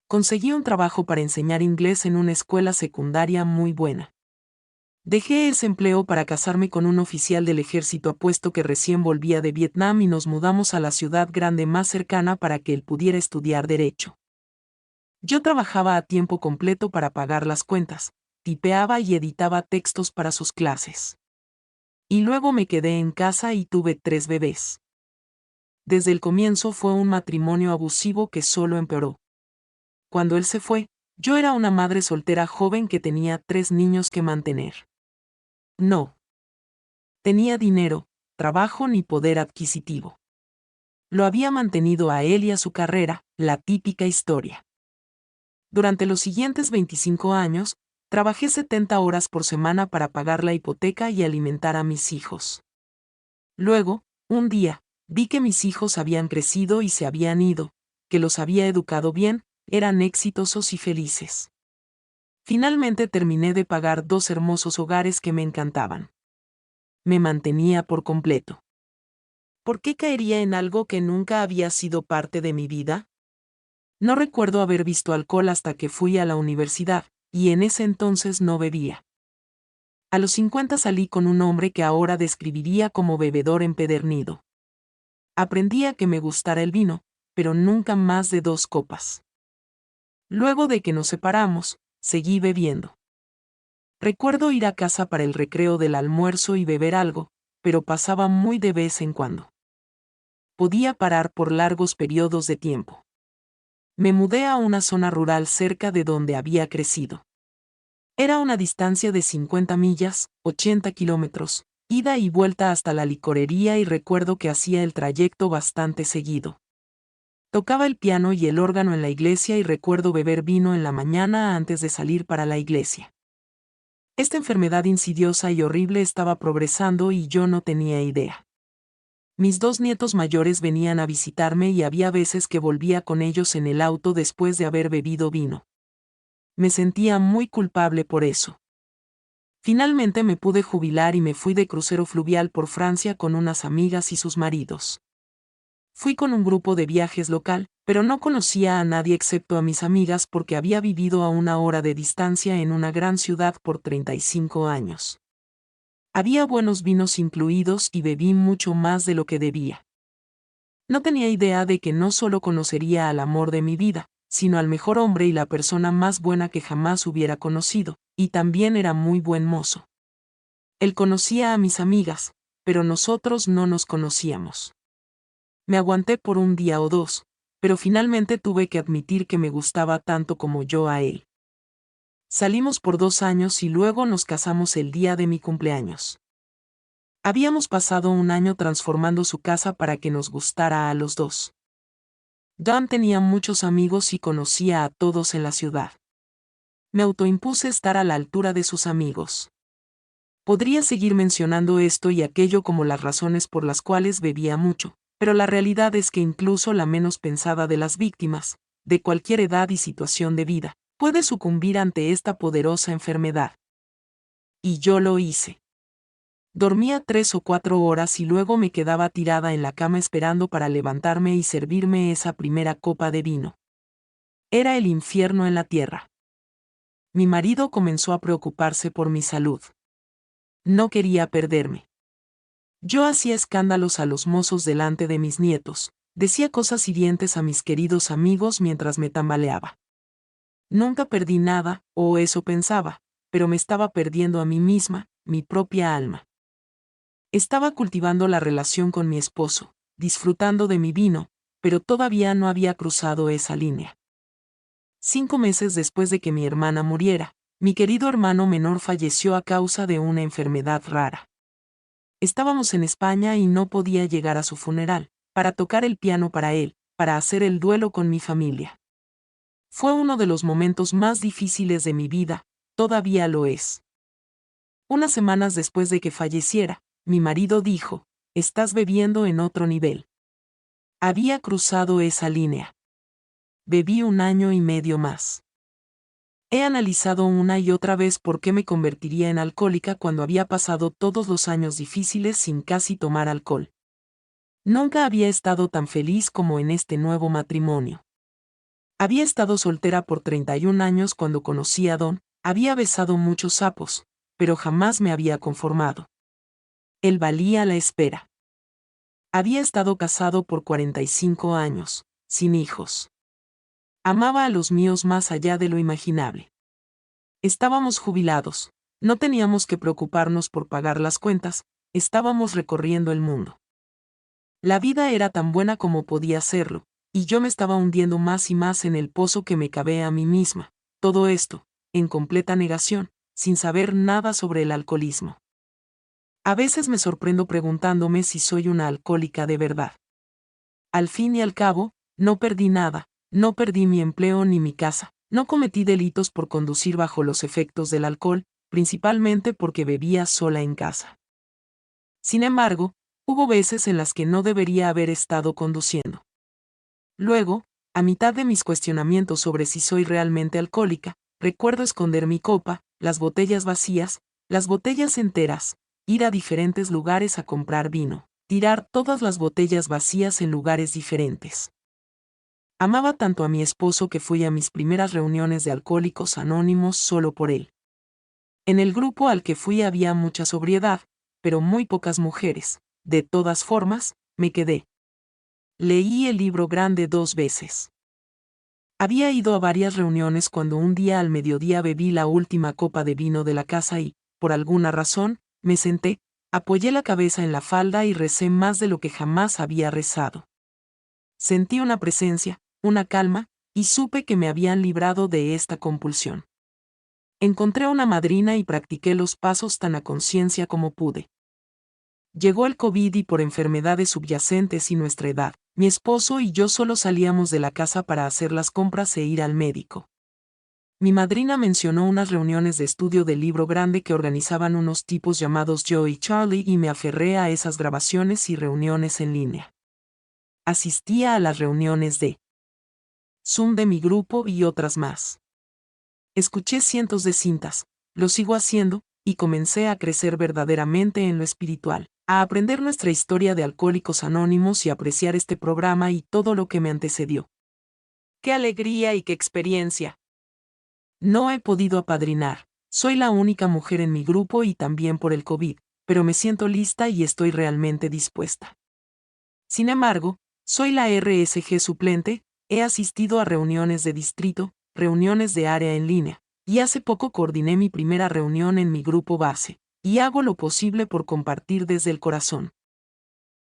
Conseguí un trabajo para enseñar inglés en una escuela secundaria muy buena. Dejé ese empleo para casarme con un oficial del ejército apuesto que recién volvía de Vietnam y nos mudamos a la ciudad grande más cercana para que él pudiera estudiar derecho. Yo trabajaba a tiempo completo para pagar las cuentas, tipeaba y editaba textos para sus clases. Y luego me quedé en casa y tuve 3 bebés. Desde el comienzo fue un matrimonio abusivo que solo empeoró. Cuando él se fue, yo era una madre soltera joven que tenía 3 niños que mantener. No tenía dinero, trabajo ni poder adquisitivo. Lo había mantenido a él y a su carrera, la típica historia. Durante los siguientes 25 años, trabajé 70 horas por semana para pagar la hipoteca y alimentar a mis hijos. Luego, un día, vi que mis hijos habían crecido y se habían ido, que los había educado bien, eran exitosos y felices. Finalmente terminé de pagar 2 hermosos hogares que me encantaban. Me mantenía por completo. ¿Por qué caería en algo que nunca había sido parte de mi vida? No recuerdo haber visto alcohol hasta que fui a la universidad, y en ese entonces no bebía. A los 50 salí con un hombre que ahora describiría como bebedor empedernido. Aprendí a que me gustara el vino, pero nunca más de 2 copas. Luego de que nos separamos, seguí bebiendo. Recuerdo ir a casa para el recreo del almuerzo y beber algo, pero pasaba muy de vez en cuando. Podía parar por largos periodos de tiempo. Me mudé a una zona rural cerca de donde había crecido. Era una distancia de 50 millas, 80 kilómetros, ida y vuelta hasta la licorería y recuerdo que hacía el trayecto bastante seguido. Tocaba el piano y el órgano en la iglesia y recuerdo beber vino en la mañana antes de salir para la iglesia. Esta enfermedad insidiosa y horrible estaba progresando y yo no tenía idea. Mis 2 nietos mayores venían a visitarme y había veces que volvía con ellos en el auto después de haber bebido vino. Me sentía muy culpable por eso. Finalmente me pude jubilar y me fui de crucero fluvial por Francia con unas amigas y sus maridos. Fui con un grupo de viajes local, pero no conocía a nadie excepto a mis amigas porque había vivido a 1 hora de distancia en una gran ciudad por 35 años. Había buenos vinos incluidos y bebí mucho más de lo que debía. No tenía idea de que no solo conocería al amor de mi vida, sino al mejor hombre y la persona más buena que jamás hubiera conocido, y también era muy buen mozo. Él conocía a mis amigas, pero nosotros no nos conocíamos. Me aguanté por 1 día o 2, pero finalmente tuve que admitir que me gustaba tanto como yo a él. Salimos por 2 años y luego nos casamos el día de mi cumpleaños. Habíamos pasado 1 año transformando su casa para que nos gustara a los 2. Don tenía muchos amigos y conocía a todos en la ciudad. Me autoimpuse estar a la altura de sus amigos. Podría seguir mencionando esto y aquello como las razones por las cuales bebía mucho, pero la realidad es que incluso la menos pensada de las víctimas, de cualquier edad y situación de vida, puede sucumbir ante esta poderosa enfermedad. Y yo lo hice. Dormía 3 o 4 horas y luego me quedaba tirada en la cama esperando para levantarme y servirme esa primera copa de vino. Era el infierno en la tierra. Mi marido comenzó a preocuparse por mi salud. No quería perderme. Yo hacía escándalos a los mozos delante de mis nietos, decía cosas hirientes a mis queridos amigos mientras me tambaleaba. Nunca perdí nada, o eso pensaba, pero me estaba perdiendo a mí misma, mi propia alma. Estaba cultivando la relación con mi esposo, disfrutando de mi vino, pero todavía no había cruzado esa línea. 5 meses después de que mi hermana muriera, mi querido hermano menor falleció a causa de una enfermedad rara. Estábamos en España y no podía llegar a su funeral, para tocar el piano para él, para hacer el duelo con mi familia. Fue uno de los momentos más difíciles de mi vida, todavía lo es. Unas semanas después de que falleciera, mi marido dijo, «Estás bebiendo en otro nivel». Había cruzado esa línea. Bebí 1 año y medio más. He analizado una y otra vez por qué me convertiría en alcohólica cuando había pasado todos los años difíciles sin casi tomar alcohol. Nunca había estado tan feliz como en este nuevo matrimonio. Había estado soltera por 31 años cuando conocí a Don, había besado muchos sapos, pero jamás me había conformado. Él valía la espera. Había estado casado por 45 años, sin hijos. Amaba a los míos más allá de lo imaginable. Estábamos jubilados, no teníamos que preocuparnos por pagar las cuentas, estábamos recorriendo el mundo. La vida era tan buena como podía serlo, y yo me estaba hundiendo más y más en el pozo que me cavé a mí misma, todo esto, en completa negación, sin saber nada sobre el alcoholismo. A veces me sorprendo preguntándome si soy una alcohólica de verdad. Al fin y al cabo, no perdí nada, no perdí mi empleo ni mi casa, no cometí delitos por conducir bajo los efectos del alcohol, principalmente porque bebía sola en casa. Sin embargo, hubo veces en las que no debería haber estado conduciendo. Luego, a mitad de mis cuestionamientos sobre si soy realmente alcohólica, recuerdo esconder mi copa, las botellas vacías, las botellas enteras, ir a diferentes lugares a comprar vino, tirar todas las botellas vacías en lugares diferentes. Amaba tanto a mi esposo que fui a mis primeras reuniones de Alcohólicos Anónimos solo por él. En el grupo al que fui había mucha sobriedad, pero muy pocas mujeres. De todas formas, me quedé. Leí el libro grande 2 veces. Había ido a varias reuniones cuando un día al mediodía bebí la última copa de vino de la casa y, por alguna razón, me senté, apoyé la cabeza en la falda y recé más de lo que jamás había rezado. Sentí una presencia, una calma, y supe que me habían librado de esta compulsión. Encontré una madrina y practiqué los pasos tan a conciencia como pude. Llegó el COVID y por enfermedades subyacentes y nuestra edad, mi esposo y yo solo salíamos de la casa para hacer las compras e ir al médico. Mi madrina mencionó unas reuniones de estudio del libro grande que organizaban unos tipos llamados Joe y Charlie y me aferré a esas grabaciones y reuniones en línea. Asistía a las reuniones de Zoom de mi grupo y otras más. Escuché cientos de cintas, lo sigo haciendo, y comencé a crecer verdaderamente en lo espiritual, a aprender nuestra historia de Alcohólicos Anónimos y apreciar este programa y todo lo que me antecedió. ¡Qué alegría y qué experiencia! No he podido apadrinar, soy la única mujer en mi grupo y también por el COVID, pero me siento lista y estoy realmente dispuesta. Sin embargo, soy la RSG suplente, he asistido a reuniones de distrito, reuniones de área en línea, y hace poco coordiné mi primera reunión en mi grupo base, y hago lo posible por compartir desde el corazón.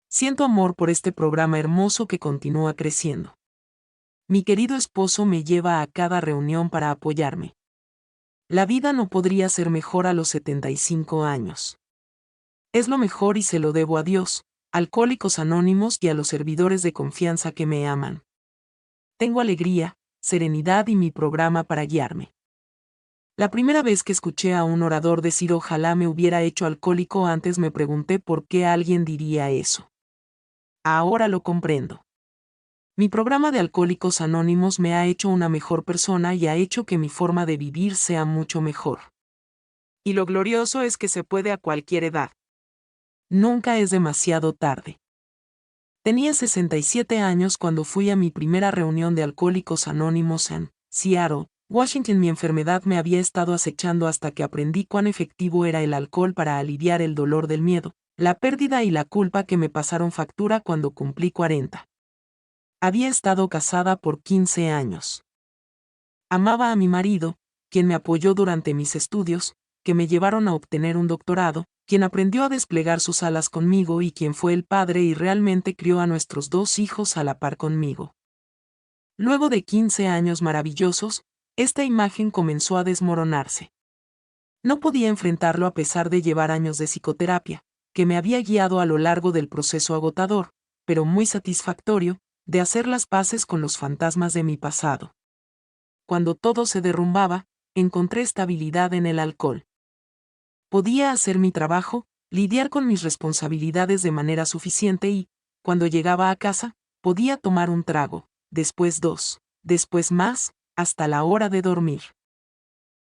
Siento amor por este programa hermoso que continúa creciendo. Mi querido esposo me lleva a cada reunión para apoyarme. La vida no podría ser mejor a los 75 años. Es lo mejor y se lo debo a Dios, Alcohólicos Anónimos y a los servidores de confianza que me aman. Tengo alegría, serenidad y mi programa para guiarme. La primera vez que escuché a un orador decir ojalá me hubiera hecho alcohólico antes me pregunté por qué alguien diría eso. Ahora lo comprendo. Mi programa de Alcohólicos Anónimos me ha hecho una mejor persona y ha hecho que mi forma de vivir sea mucho mejor. Y lo glorioso es que se puede a cualquier edad. Nunca es demasiado tarde. Tenía 67 años cuando fui a mi primera reunión de Alcohólicos Anónimos en Seattle, Washington. Mi enfermedad me había estado acechando hasta que aprendí cuán efectivo era el alcohol para aliviar el dolor del miedo, la pérdida y la culpa que me pasaron factura cuando cumplí 40. Había estado casada por 15 años. Amaba a mi marido, quien me apoyó durante mis estudios, que me llevaron a obtener un doctorado, quien aprendió a desplegar sus alas conmigo y quien fue el padre y realmente crió a nuestros 2 hijos a la par conmigo. Luego de 15 años maravillosos, esta imagen comenzó a desmoronarse. No podía enfrentarlo a pesar de llevar años de psicoterapia, que me había guiado a lo largo del proceso agotador, pero muy satisfactorio, de hacer las paces con los fantasmas de mi pasado. Cuando todo se derrumbaba, encontré estabilidad en el alcohol. Podía hacer mi trabajo, lidiar con mis responsabilidades de manera suficiente y, cuando llegaba a casa, podía tomar un trago, después 2, después más, hasta la hora de dormir.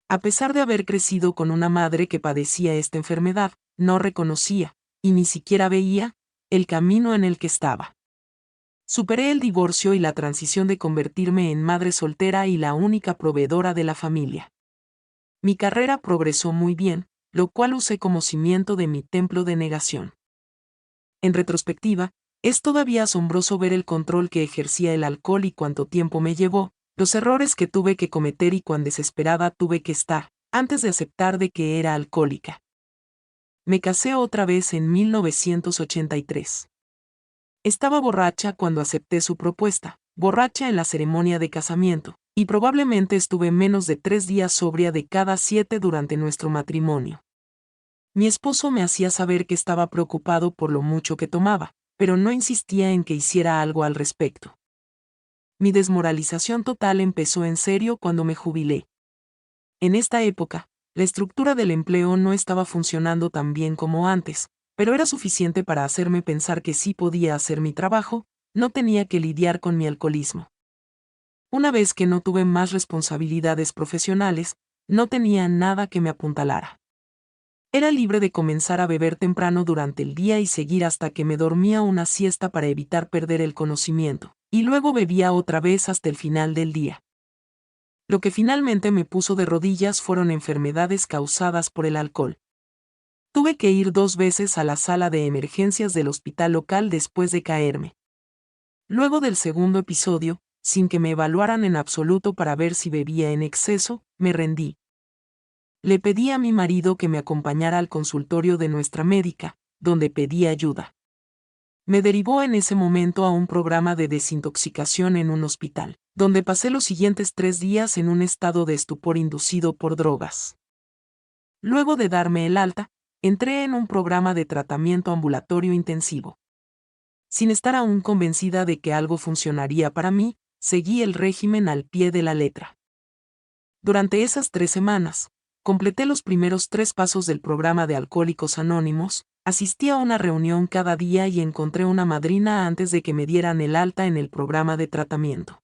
A pesar de haber crecido con una madre que padecía esta enfermedad, no reconocía, y ni siquiera veía, el camino en el que estaba. Superé el divorcio y la transición de convertirme en madre soltera y la única proveedora de la familia. Mi carrera progresó muy bien, lo cual usé como cimiento de mi templo de negación. En retrospectiva, es todavía asombroso ver el control que ejercía el alcohol y cuánto tiempo me llevó, los errores que tuve que cometer y cuán desesperada tuve que estar, antes de aceptar de que era alcohólica. Me casé otra vez en 1983. Estaba borracha cuando acepté su propuesta, borracha en la ceremonia de casamiento, y probablemente estuve menos de 3 días sobria de cada 7 durante nuestro matrimonio. Mi esposo me hacía saber que estaba preocupado por lo mucho que tomaba, pero no insistía en que hiciera algo al respecto. Mi desmoralización total empezó en serio cuando me jubilé. En esta época, la estructura del empleo no estaba funcionando tan bien como antes, pero era suficiente para hacerme pensar que sí podía hacer mi trabajo, no tenía que lidiar con mi alcoholismo. Una vez que no tuve más responsabilidades profesionales, no tenía nada que me apuntalara. Era libre de comenzar a beber temprano durante el día y seguir hasta que me dormía una siesta para evitar perder el conocimiento, y luego bebía otra vez hasta el final del día. Lo que finalmente me puso de rodillas fueron enfermedades causadas por el alcohol. Tuve que ir 2 veces a la sala de emergencias del hospital local después de caerme. Luego del segundo episodio, sin que me evaluaran en absoluto para ver si bebía en exceso, me rendí. Le pedí a mi marido que me acompañara al consultorio de nuestra médica, donde pedí ayuda. Me derivó en ese momento a un programa de desintoxicación en un hospital, donde pasé los siguientes 3 días en un estado de estupor inducido por drogas. Luego de darme el alta, entré en un programa de tratamiento ambulatorio intensivo. Sin estar aún convencida de que algo funcionaría para mí, seguí el régimen al pie de la letra. Durante esas 3 semanas, completé los primeros 3 pasos del programa de Alcohólicos Anónimos, asistí a una reunión cada día y encontré una madrina antes de que me dieran el alta en el programa de tratamiento.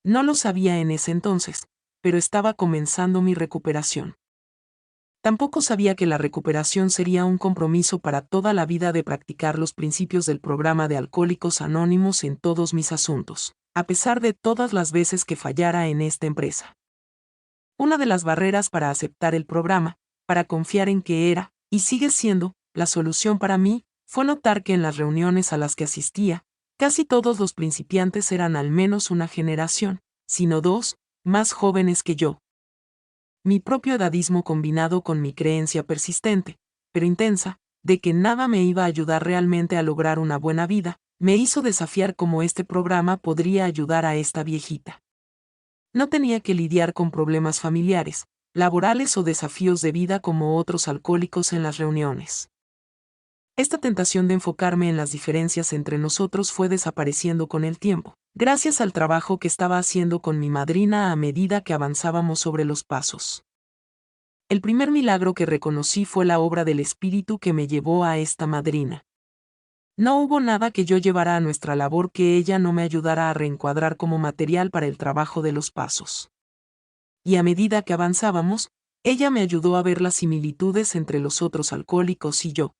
No lo sabía en ese entonces, pero estaba comenzando mi recuperación. Tampoco sabía que la recuperación sería un compromiso para toda la vida de practicar los principios del programa de Alcohólicos Anónimos en todos mis asuntos, a pesar de todas las veces que fallara en esta empresa. Una de las barreras para aceptar el programa, para confiar en que era, y sigue siendo, la solución para mí, fue notar que en las reuniones a las que asistía, casi todos los principiantes eran al menos una generación, sino 2, más jóvenes que yo. Mi propio edadismo combinado con mi creencia persistente, pero intensa, de que nada me iba a ayudar realmente a lograr una buena vida, me hizo desafiar cómo este programa podría ayudar a esta viejita. No tenía que lidiar con problemas familiares, laborales o desafíos de vida como otros alcohólicos en las reuniones. Esta tentación de enfocarme en las diferencias entre nosotros fue desapareciendo con el tiempo, gracias al trabajo que estaba haciendo con mi madrina a medida que avanzábamos sobre los pasos. El primer milagro que reconocí fue la obra del Espíritu que me llevó a esta madrina. No hubo nada que yo llevara a nuestra labor que ella no me ayudara a reencuadrar como material para el trabajo de los pasos. Y a medida que avanzábamos, ella me ayudó a ver las similitudes entre los otros alcohólicos y yo.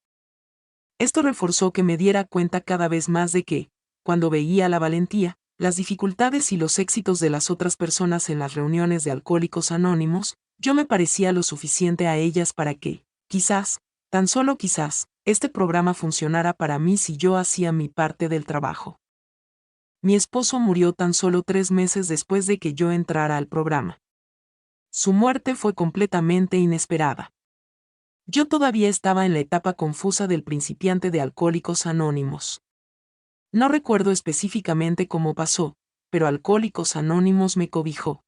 Esto reforzó que me diera cuenta cada vez más de que, cuando veía la valentía, las dificultades y los éxitos de las otras personas en las reuniones de Alcohólicos Anónimos, yo me parecía lo suficiente a ellas para que, quizás, tan solo quizás, este programa funcionara para mí si yo hacía mi parte del trabajo. Mi esposo murió tan solo 3 meses después de que yo entrara al programa. Su muerte fue completamente inesperada. Yo todavía estaba en la etapa confusa del principiante de Alcohólicos Anónimos. No recuerdo específicamente cómo pasó, pero Alcohólicos Anónimos me cobijó.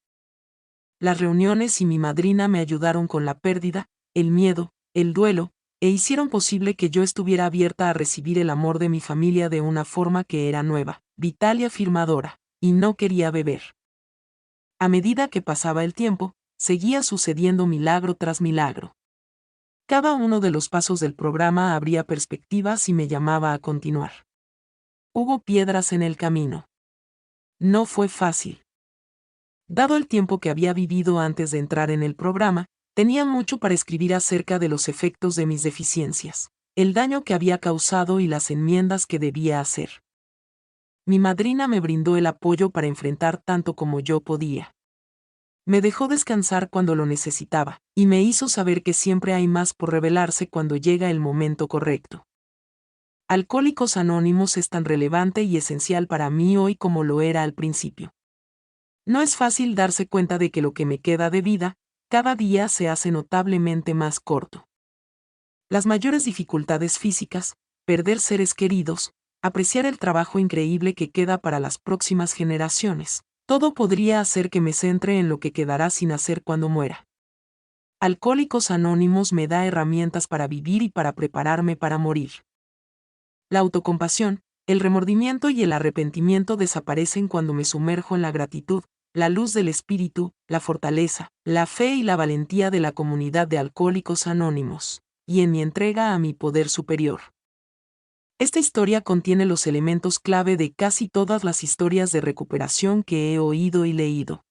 Las reuniones y mi madrina me ayudaron con la pérdida, el miedo, el duelo, e hicieron posible que yo estuviera abierta a recibir el amor de mi familia de una forma que era nueva, vital y afirmadora, y no quería beber. A medida que pasaba el tiempo, seguía sucediendo milagro tras milagro. Cada uno de los pasos del programa abría perspectivas y me llamaba a continuar. Hubo piedras en el camino. No fue fácil. Dado el tiempo que había vivido antes de entrar en el programa, tenía mucho para escribir acerca de los efectos de mis deficiencias, el daño que había causado y las enmiendas que debía hacer. Mi madrina me brindó el apoyo para enfrentar tanto como yo podía. Me dejó descansar cuando lo necesitaba, y me hizo saber que siempre hay más por revelarse cuando llega el momento correcto. Alcohólicos Anónimos es tan relevante y esencial para mí hoy como lo era al principio. No es fácil darse cuenta de que lo que me queda de vida, cada día se hace notablemente más corto. Las mayores dificultades físicas, perder seres queridos, apreciar el trabajo increíble que queda para las próximas generaciones, todo podría hacer que me centre en lo que quedará sin hacer cuando muera. Alcohólicos Anónimos me da herramientas para vivir y para prepararme para morir. La autocompasión, el remordimiento y el arrepentimiento desaparecen cuando me sumerjo en la gratitud, la luz del espíritu, la fortaleza, la fe y la valentía de la comunidad de Alcohólicos Anónimos, y en mi entrega a mi poder superior. Esta historia contiene los elementos clave de casi todas las historias de recuperación que he oído y leído.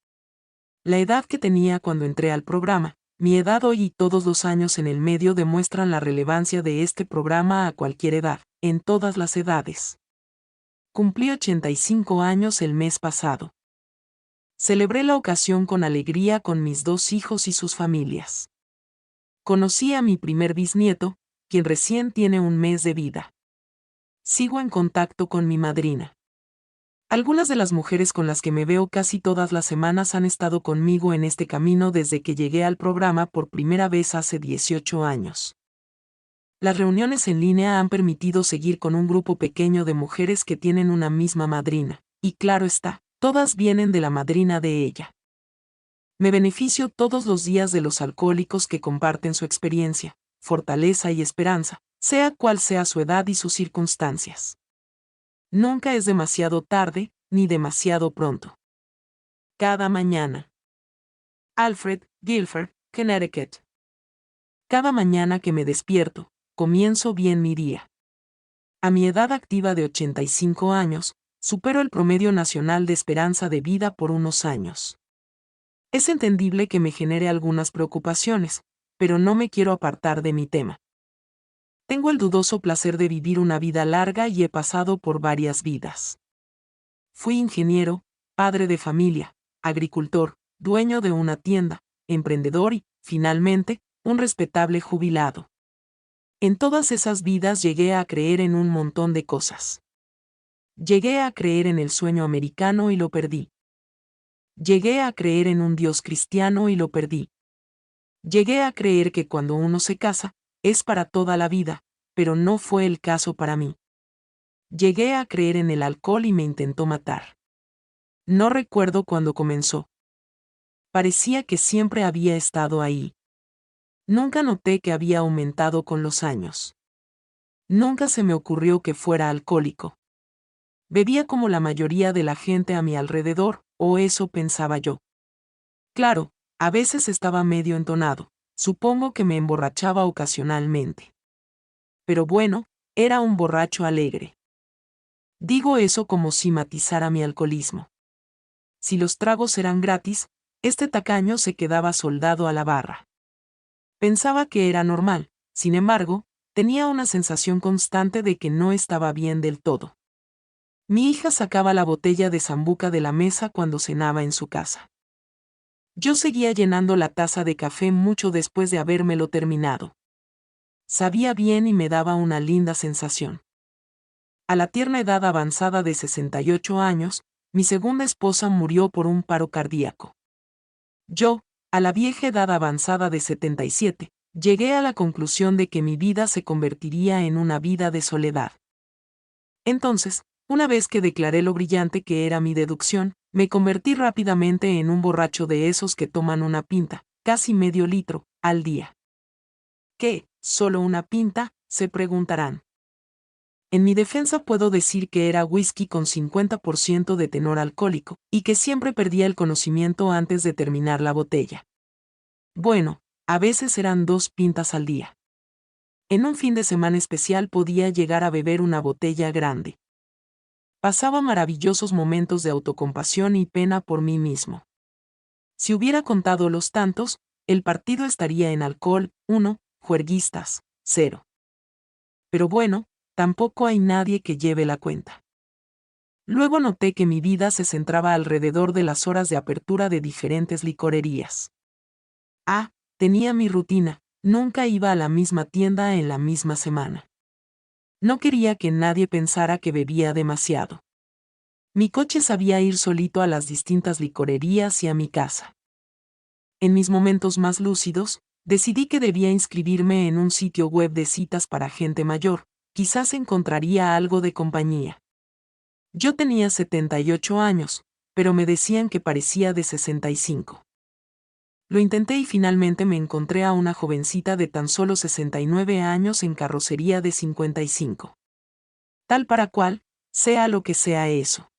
La edad que tenía cuando entré al programa, mi edad hoy y todos los años en el medio demuestran la relevancia de este programa a cualquier edad, en todas las edades. Cumplí 85 años el mes pasado. Celebré la ocasión con alegría con mis 2 hijos y sus familias. Conocí a mi primer bisnieto, quien recién tiene un mes de vida. Sigo en contacto con mi madrina. Algunas de las mujeres con las que me veo casi todas las semanas han estado conmigo en este camino desde que llegué al programa por primera vez hace 18 años. Las reuniones en línea han permitido seguir con un grupo pequeño de mujeres que tienen una misma madrina, y claro está, todas vienen de la madrina de ella. Me beneficio todos los días de los alcohólicos que comparten su experiencia, fortaleza y esperanza, sea cual sea su edad y sus circunstancias. Nunca es demasiado tarde, ni demasiado pronto. Cada mañana. Alfred, Guilford, Connecticut. Cada mañana que me despierto, comienzo bien mi día. A mi edad activa de 85 años, supero el promedio nacional de esperanza de vida por unos años. Es entendible que me genere algunas preocupaciones, pero no me quiero apartar de mi tema. Tengo el dudoso placer de vivir una vida larga y he pasado por varias vidas. Fui ingeniero, padre de familia, agricultor, dueño de una tienda, emprendedor y, finalmente, un respetable jubilado. En todas esas vidas llegué a creer en un montón de cosas. Llegué a creer en el sueño americano y lo perdí. Llegué a creer en un Dios cristiano y lo perdí. Llegué a creer que cuando uno se casa, es para toda la vida, pero no fue el caso para mí. Llegué a creer en el alcohol y me intentó matar. No recuerdo cuándo comenzó. Parecía que siempre había estado ahí. Nunca noté que había aumentado con los años. Nunca se me ocurrió que fuera alcohólico. Bebía como la mayoría de la gente a mi alrededor, o eso pensaba yo. Claro, a veces estaba medio entonado, supongo que me emborrachaba ocasionalmente. Pero bueno, era un borracho alegre. Digo eso como si matizara mi alcoholismo. Si los tragos eran gratis, este tacaño se quedaba soldado a la barra. Pensaba que era normal, sin embargo, tenía una sensación constante de que no estaba bien del todo. Mi hija sacaba la botella de sambuca de la mesa cuando cenaba en su casa. Yo seguía llenando la taza de café mucho después de habérmelo terminado. Sabía bien y me daba una linda sensación. A la tierna edad avanzada de 68 años, mi segunda esposa murió por un paro cardíaco. Yo, a la vieja edad avanzada de 77, llegué a la conclusión de que mi vida se convertiría en una vida de soledad. Entonces, una vez que declaré lo brillante que era mi deducción, me convertí rápidamente en un borracho de esos que toman una pinta, casi medio litro, al día. ¿Qué? ¿Solo una pinta?, se preguntarán. En mi defensa puedo decir que era whisky con 50% de tenor alcohólico, y que siempre perdía el conocimiento antes de terminar la botella. Bueno, a veces eran 2 pintas al día. En un fin de semana especial podía llegar a beber una botella grande. Pasaba maravillosos momentos de autocompasión y pena por mí mismo. Si hubiera contado los tantos, el partido estaría en alcohol, 1, juerguistas, 0. Pero bueno, tampoco hay nadie que lleve la cuenta. Luego noté que mi vida se centraba alrededor de las horas de apertura de diferentes licorerías. Tenía mi rutina, nunca iba a la misma tienda en la misma semana. No quería que nadie pensara que bebía demasiado. Mi coche sabía ir solito a las distintas licorerías y a mi casa. En mis momentos más lúcidos, decidí que debía inscribirme en un sitio web de citas para gente mayor, quizás encontraría algo de compañía. Yo tenía 78 años, pero me decían que parecía de 65. Lo intenté y finalmente me encontré a una jovencita de tan solo 69 años en carrocería de 55. Tal para cual, sea lo que sea eso.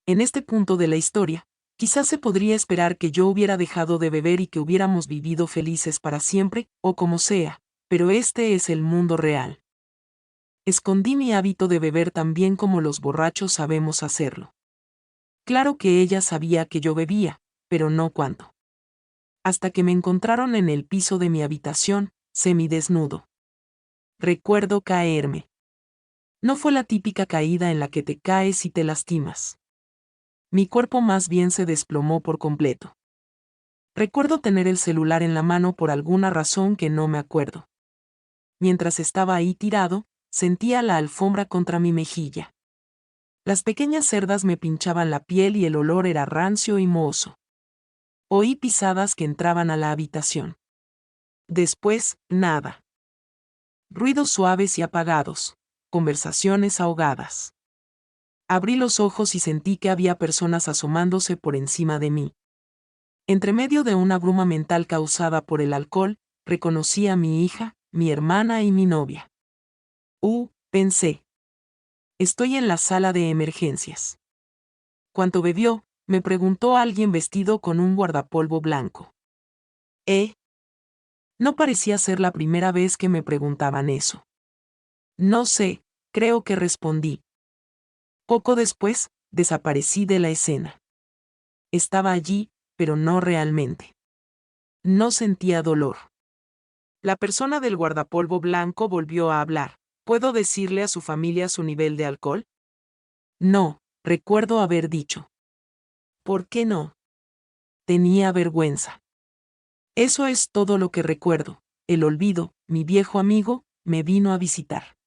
En este punto de la historia, quizás se podría esperar que yo hubiera dejado de beber y que hubiéramos vivido felices para siempre, o como sea, pero este es el mundo real. Escondí mi hábito de beber tan bien como los borrachos sabemos hacerlo. Claro que ella sabía que yo bebía, pero no cuánto. Hasta que me encontraron en el piso de mi habitación, semidesnudo. Recuerdo caerme. No fue la típica caída en la que te caes y te lastimas. Mi cuerpo más bien se desplomó por completo. Recuerdo tener el celular en la mano por alguna razón que no me acuerdo. Mientras estaba ahí tirado, sentía la alfombra contra mi mejilla. Las pequeñas cerdas me pinchaban la piel y el olor era rancio y mohoso. Oí pisadas que entraban a la habitación. Después, nada. Ruidos suaves y apagados, conversaciones ahogadas. Abrí los ojos y sentí que había personas asomándose por encima de mí. Entre medio de una bruma mental causada por el alcohol, reconocí a mi hija, mi hermana y mi novia. Pensé. Estoy en la sala de emergencias. ¿Cuánto bebió?, me preguntó alguien vestido con un guardapolvo blanco. No parecía ser la primera vez que me preguntaban eso. No sé, creo que respondí. Poco después, desaparecí de la escena. Estaba allí, pero no realmente. No sentía dolor. La persona del guardapolvo blanco volvió a hablar. ¿Puedo decirle a su familia su nivel de alcohol? No, recuerdo haber dicho. ¿Por qué no? Tenía vergüenza. Eso es todo lo que recuerdo. El olvido, mi viejo amigo, me vino a visitar.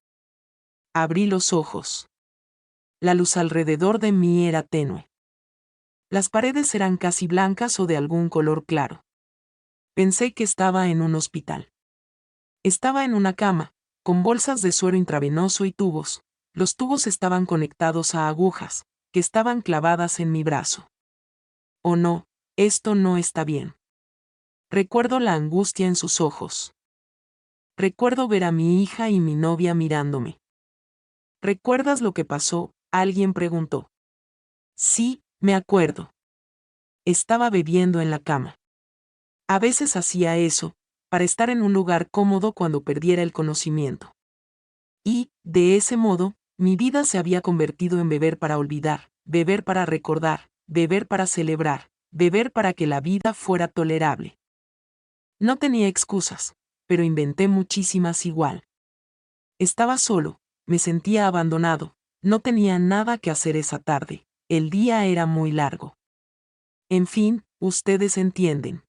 Abrí los ojos. La luz alrededor de mí era tenue. Las paredes eran casi blancas o de algún color claro. Pensé que estaba en un hospital. Estaba en una cama, con bolsas de suero intravenoso y tubos. Los tubos estaban conectados a agujas, que estaban clavadas en mi brazo. Oh no, esto no está bien. Recuerdo la angustia en sus ojos. Recuerdo ver a mi hija y mi novia mirándome. ¿Recuerdas lo que pasó?, alguien preguntó. Sí, me acuerdo. Estaba bebiendo en la cama. A veces hacía eso, para estar en un lugar cómodo cuando perdiera el conocimiento. Y, de ese modo, mi vida se había convertido en beber para olvidar, beber para recordar, beber para celebrar, beber para que la vida fuera tolerable. No tenía excusas, pero inventé muchísimas igual. Estaba solo, me sentía abandonado, no tenía nada que hacer esa tarde, el día era muy largo. En fin, ustedes entienden.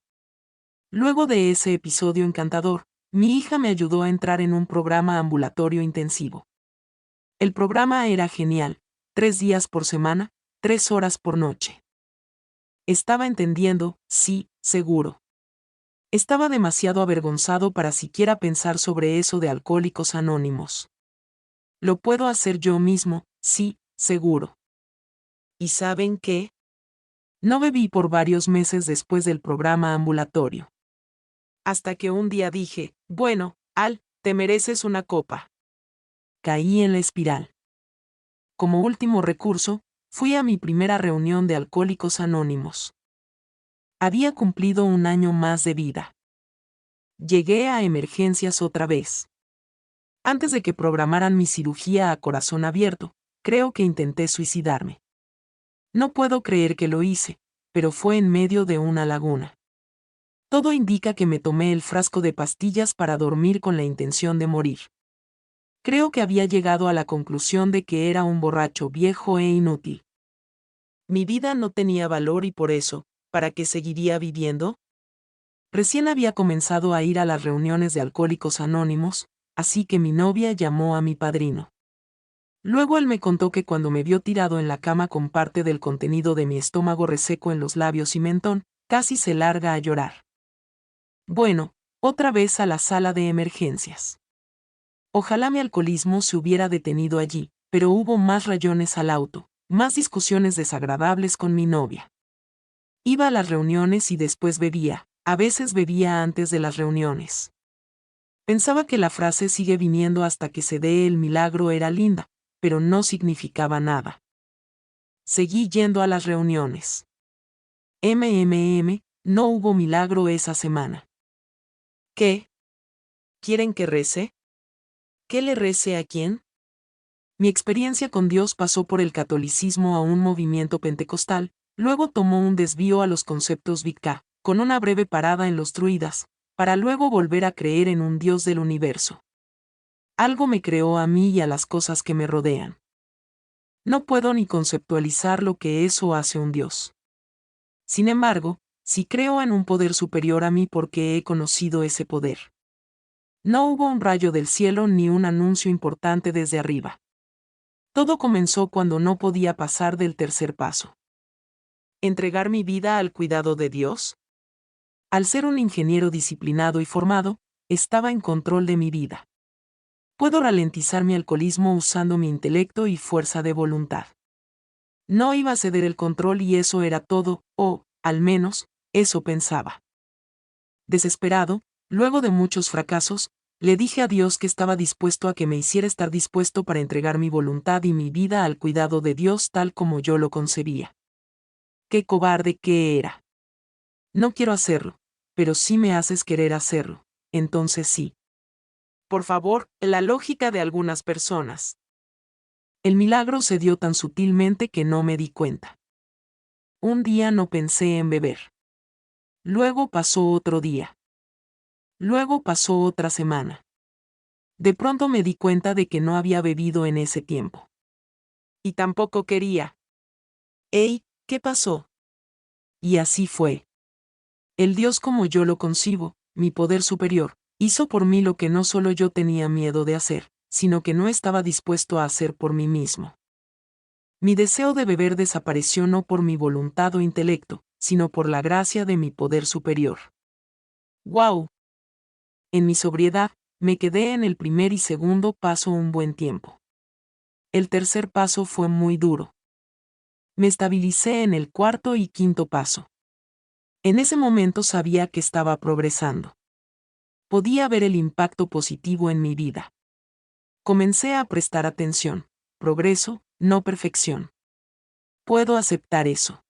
Luego de ese episodio encantador, mi hija me ayudó a entrar en un programa ambulatorio intensivo. El programa era genial, 3 días por semana, 3 horas por noche. Estaba entendiendo, sí, seguro. Estaba demasiado avergonzado para siquiera pensar sobre eso de Alcohólicos Anónimos. Lo puedo hacer yo mismo, sí, seguro. ¿Y saben qué? No bebí por varios meses después del programa ambulatorio. Hasta que un día dije, bueno, Al, te mereces una copa. Caí en la espiral. Como último recurso, fui a mi primera reunión de Alcohólicos Anónimos. Había cumplido 1 año más de vida. Llegué a emergencias otra vez. Antes de que programaran mi cirugía a corazón abierto, creo que intenté suicidarme. No puedo creer que lo hice, pero fue en medio de una laguna. Todo indica que me tomé el frasco de pastillas para dormir con la intención de morir. Creo que había llegado a la conclusión de que era un borracho viejo e inútil. Mi vida no tenía valor y por eso, ¿para qué seguiría viviendo? Recién había comenzado a ir a las reuniones de Alcohólicos Anónimos, así que mi novia llamó a mi padrino. Luego él me contó que cuando me vio tirado en la cama con parte del contenido de mi estómago reseco en los labios y mentón, Casi se larga a llorar. Bueno, otra vez a la sala de emergencias. Ojalá mi alcoholismo se hubiera detenido allí, pero hubo más rayones al auto, más discusiones desagradables con mi novia. Iba a las reuniones y después bebía, a veces bebía antes de las reuniones. Pensaba que la frase "sigue viniendo hasta que se dé el milagro" era linda, pero no significaba nada. Seguí yendo a las reuniones. No hubo milagro esa semana. ¿Qué? ¿Quieren que rece? ¿Qué le rece a quién? Mi experiencia con Dios pasó por el catolicismo a un movimiento pentecostal, luego tomó un desvío a los conceptos Wicca, con una breve parada en los druidas, para luego volver a creer en un Dios del universo. Algo me creó a mí y a las cosas que me rodean. No puedo ni conceptualizar lo que eso hace un Dios. Sin embargo, sí creo en un poder superior a mí porque he conocido ese poder. No hubo un rayo del cielo ni un anuncio importante desde arriba. Todo comenzó cuando no podía pasar del tercer paso. ¿Entregar mi vida al cuidado de Dios? Al ser un ingeniero disciplinado y formado, estaba en control de mi vida. Puedo ralentizar mi alcoholismo usando mi intelecto y fuerza de voluntad. No iba a ceder el control y eso era todo, o, al menos, eso pensaba. Desesperado, luego de muchos fracasos, le dije a Dios que estaba dispuesto a que me hiciera estar dispuesto para entregar mi voluntad y mi vida al cuidado de Dios tal como yo lo concebía. Qué cobarde que era. No quiero hacerlo, pero sí me haces querer hacerlo, entonces sí. Por favor, la lógica de algunas personas. El milagro se dio tan sutilmente que no me di cuenta. Un día no pensé en beber. Luego pasó otro día. Luego pasó otra semana. De pronto me di cuenta de que no había bebido en ese tiempo. Y tampoco quería. ¡Ey! ¿Qué pasó? Y así fue. El Dios como yo lo concibo, mi poder superior, hizo por mí lo que no solo yo tenía miedo de hacer, sino que no estaba dispuesto a hacer por mí mismo. Mi deseo de beber desapareció no por mi voluntad o intelecto, sino por la gracia de mi poder superior. ¡Wow! En mi sobriedad, me quedé en el primer y segundo paso un buen tiempo. El tercer paso fue muy duro. Me estabilicé en el cuarto y quinto paso. En ese momento sabía que estaba progresando. Podía ver el impacto positivo en mi vida. Comencé a prestar atención. Progreso, no perfección. Puedo aceptar eso.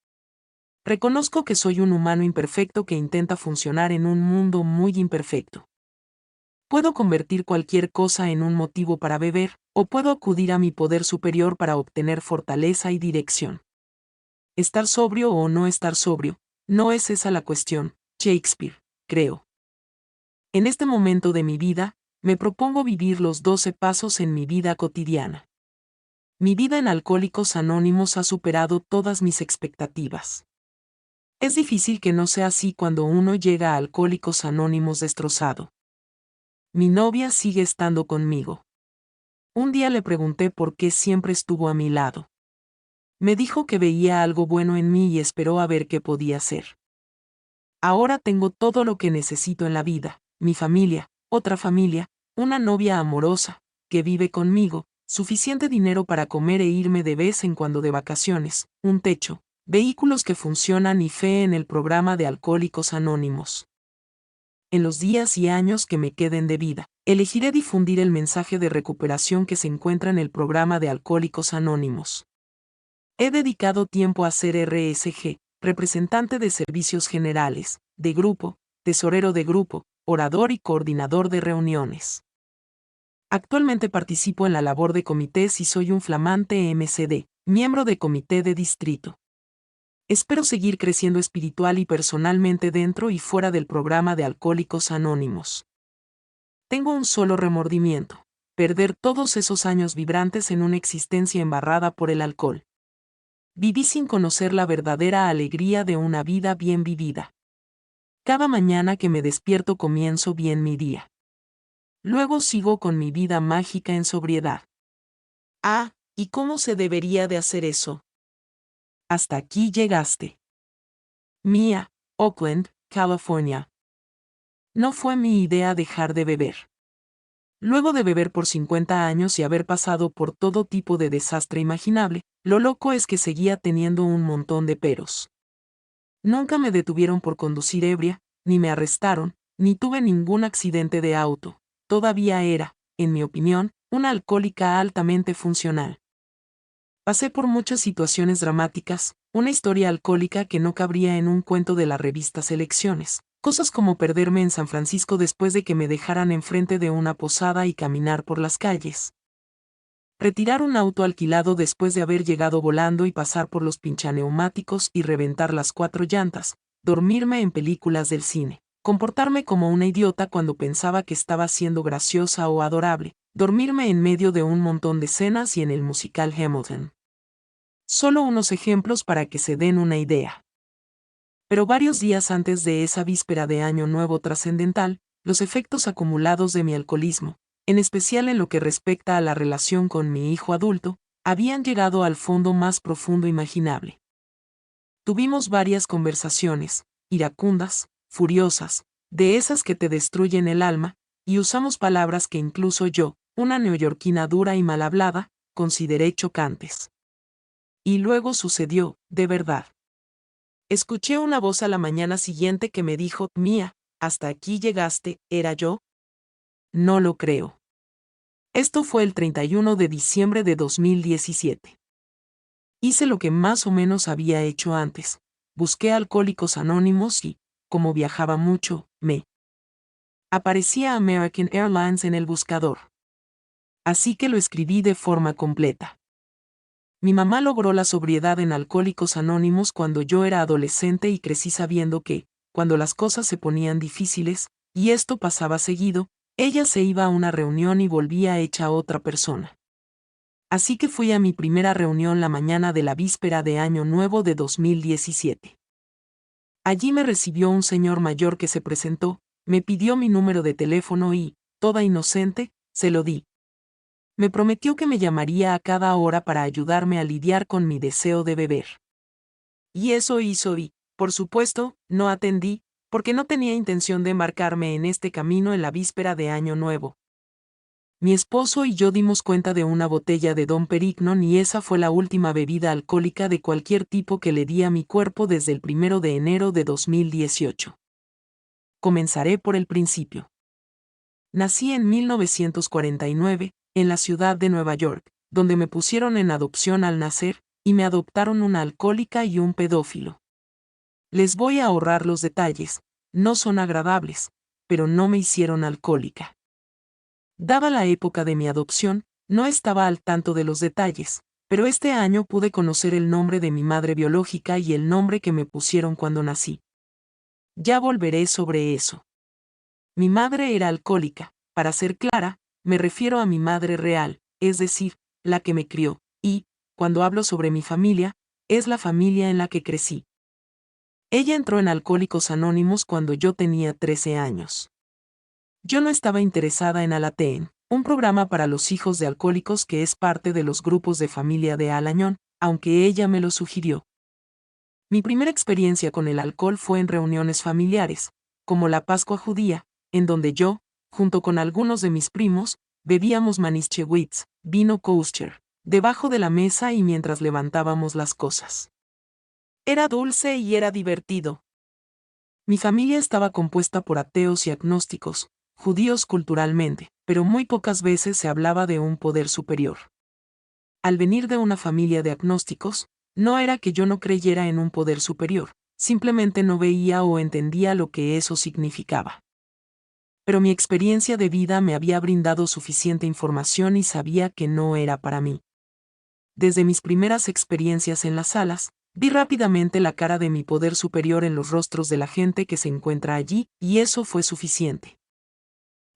Reconozco que soy un humano imperfecto que intenta funcionar en un mundo muy imperfecto. Puedo convertir cualquier cosa en un motivo para beber, o puedo acudir a mi poder superior para obtener fortaleza y dirección. Estar sobrio o no estar sobrio, no es esa la cuestión, Shakespeare, creo. En este momento de mi vida, me propongo vivir los 12 pasos en mi vida cotidiana. Mi vida en Alcohólicos Anónimos ha superado todas mis expectativas. Es difícil que no sea así cuando uno llega a Alcohólicos Anónimos destrozado. Mi novia sigue estando conmigo. Un día le pregunté por qué siempre estuvo a mi lado. Me dijo que veía algo bueno en mí y esperó a ver qué podía hacer. Ahora tengo todo lo que necesito en la vida, mi familia, otra familia, una novia amorosa, que vive conmigo, suficiente dinero para comer e irme de vez en cuando de vacaciones, un techo, vehículos que funcionan y fe en el programa de Alcohólicos Anónimos. En los días y años que me queden de vida, elegiré difundir el mensaje de recuperación que se encuentra en el programa de Alcohólicos Anónimos. He dedicado tiempo a ser RSG, representante de servicios generales, de grupo, tesorero de grupo, orador y coordinador de reuniones. Actualmente participo en la labor de comités y soy un flamante MCD, miembro de comité de distrito. Espero seguir creciendo espiritual y personalmente dentro y fuera del programa de Alcohólicos Anónimos. Tengo un solo remordimiento: perder todos esos años vibrantes en una existencia embarrada por el alcohol. Viví sin conocer la verdadera alegría de una vida bien vivida. Cada mañana que me despierto comienzo bien mi día. Luego sigo con mi vida mágica en sobriedad. Ah, ¿y cómo se debería de hacer eso? Hasta aquí llegaste. Mía, Oakland, California. No fue mi idea dejar de beber. Luego de beber por 50 años y haber pasado por todo tipo de desastre imaginable, lo loco es que seguía teniendo un montón de peros. Nunca me detuvieron por conducir ebria, ni me arrestaron, ni tuve ningún accidente de auto. Todavía era, en mi opinión, una alcohólica altamente funcional. Pasé por muchas situaciones dramáticas, una historia alcohólica que no cabría en un cuento de la revista Selecciones. Cosas como perderme en San Francisco después de que me dejaran enfrente de una posada y caminar por las calles. Retirar un auto alquilado después de haber llegado volando y pasar por los pinchaneumáticos y reventar las 4 llantas. Dormirme en películas del cine. Comportarme como una idiota cuando pensaba que estaba siendo graciosa o adorable. Dormirme en medio de un montón de escenas y en el musical Hamilton. Solo unos ejemplos para que se den una idea. Pero varios días antes de esa víspera de Año Nuevo trascendental, los efectos acumulados de mi alcoholismo, en especial en lo que respecta a la relación con mi hijo adulto, habían llegado al fondo más profundo imaginable. Tuvimos varias conversaciones, iracundas, furiosas, de esas que te destruyen el alma, y usamos palabras que incluso yo, una neoyorquina dura y mal hablada, consideré chocantes. Y luego sucedió, de verdad. Escuché una voz a la mañana siguiente que me dijo, Mía, hasta aquí llegaste, ¿era yo? No lo creo. Esto fue el 31 de diciembre de 2017. Hice lo que más o menos había hecho antes. Busqué Alcohólicos Anónimos y, como viajaba mucho, me aparecía American Airlines en el buscador. Así que lo escribí de forma completa. Mi mamá logró la sobriedad en Alcohólicos Anónimos cuando yo era adolescente y crecí sabiendo que, cuando las cosas se ponían difíciles, y esto pasaba seguido, ella se iba a una reunión y volvía hecha otra persona. Así que fui a mi primera reunión la mañana de la víspera de Año Nuevo de 2017. Allí me recibió un señor mayor que se presentó, me pidió mi número de teléfono y, toda inocente, se lo di. Me prometió que me llamaría a cada hora para ayudarme a lidiar con mi deseo de beber. Y eso hizo y, por supuesto, no atendí, porque no tenía intención de embarcarme en este camino en la víspera de Año Nuevo. Mi esposo y yo dimos cuenta de una botella de Dom Perignon y esa fue la última bebida alcohólica de cualquier tipo que le di a mi cuerpo desde el 1 de enero de 2018. Comenzaré por el principio. Nací en 1949, en la ciudad de Nueva York, donde me pusieron en adopción al nacer, y me adoptaron una alcohólica y un pedófilo. Les voy a ahorrar los detalles, no son agradables, pero no me hicieron alcohólica. Dada la época de mi adopción, no estaba al tanto de los detalles, pero este año pude conocer el nombre de mi madre biológica y el nombre que me pusieron cuando nací. Ya volveré sobre eso. Mi madre era alcohólica, para ser clara, me refiero a mi madre real, es decir, la que me crió, y, cuando hablo sobre mi familia, es la familia en la que crecí. Ella entró en Alcohólicos Anónimos cuando yo tenía 13 años. Yo no estaba interesada en Alateen, un programa para los hijos de alcohólicos que es parte de los grupos de familia de Al-Anon, aunque ella me lo sugirió. Mi primera experiencia con el alcohol fue en reuniones familiares, como la Pascua judía, en donde yo, junto con algunos de mis primos, bebíamos Manischewitz, vino kosher, debajo de la mesa y mientras levantábamos las cosas. Era dulce y era divertido. Mi familia estaba compuesta por ateos y agnósticos, judíos culturalmente, pero muy pocas veces se hablaba de un poder superior. Al venir de una familia de agnósticos, no era que yo no creyera en un poder superior, simplemente no veía o entendía lo que eso significaba. Pero mi experiencia de vida me había brindado suficiente información y sabía que no era para mí. Desde mis primeras experiencias en las salas, vi rápidamente la cara de mi poder superior en los rostros de la gente que se encuentra allí, y eso fue suficiente.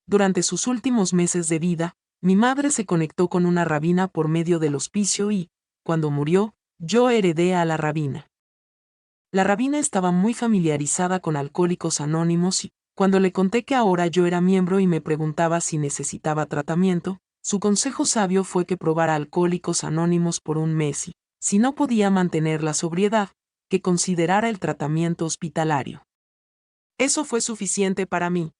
Durante sus últimos meses de vida, mi madre se conectó con una rabina por medio del hospicio y, cuando murió, yo heredé a la rabina. La rabina estaba muy familiarizada con Alcohólicos Anónimos y, cuando le conté que ahora yo era miembro y me preguntaba si necesitaba tratamiento, su consejo sabio fue que probara Alcohólicos Anónimos por un mes y, si no podía mantener la sobriedad, que considerara el tratamiento hospitalario. Eso fue suficiente para mí.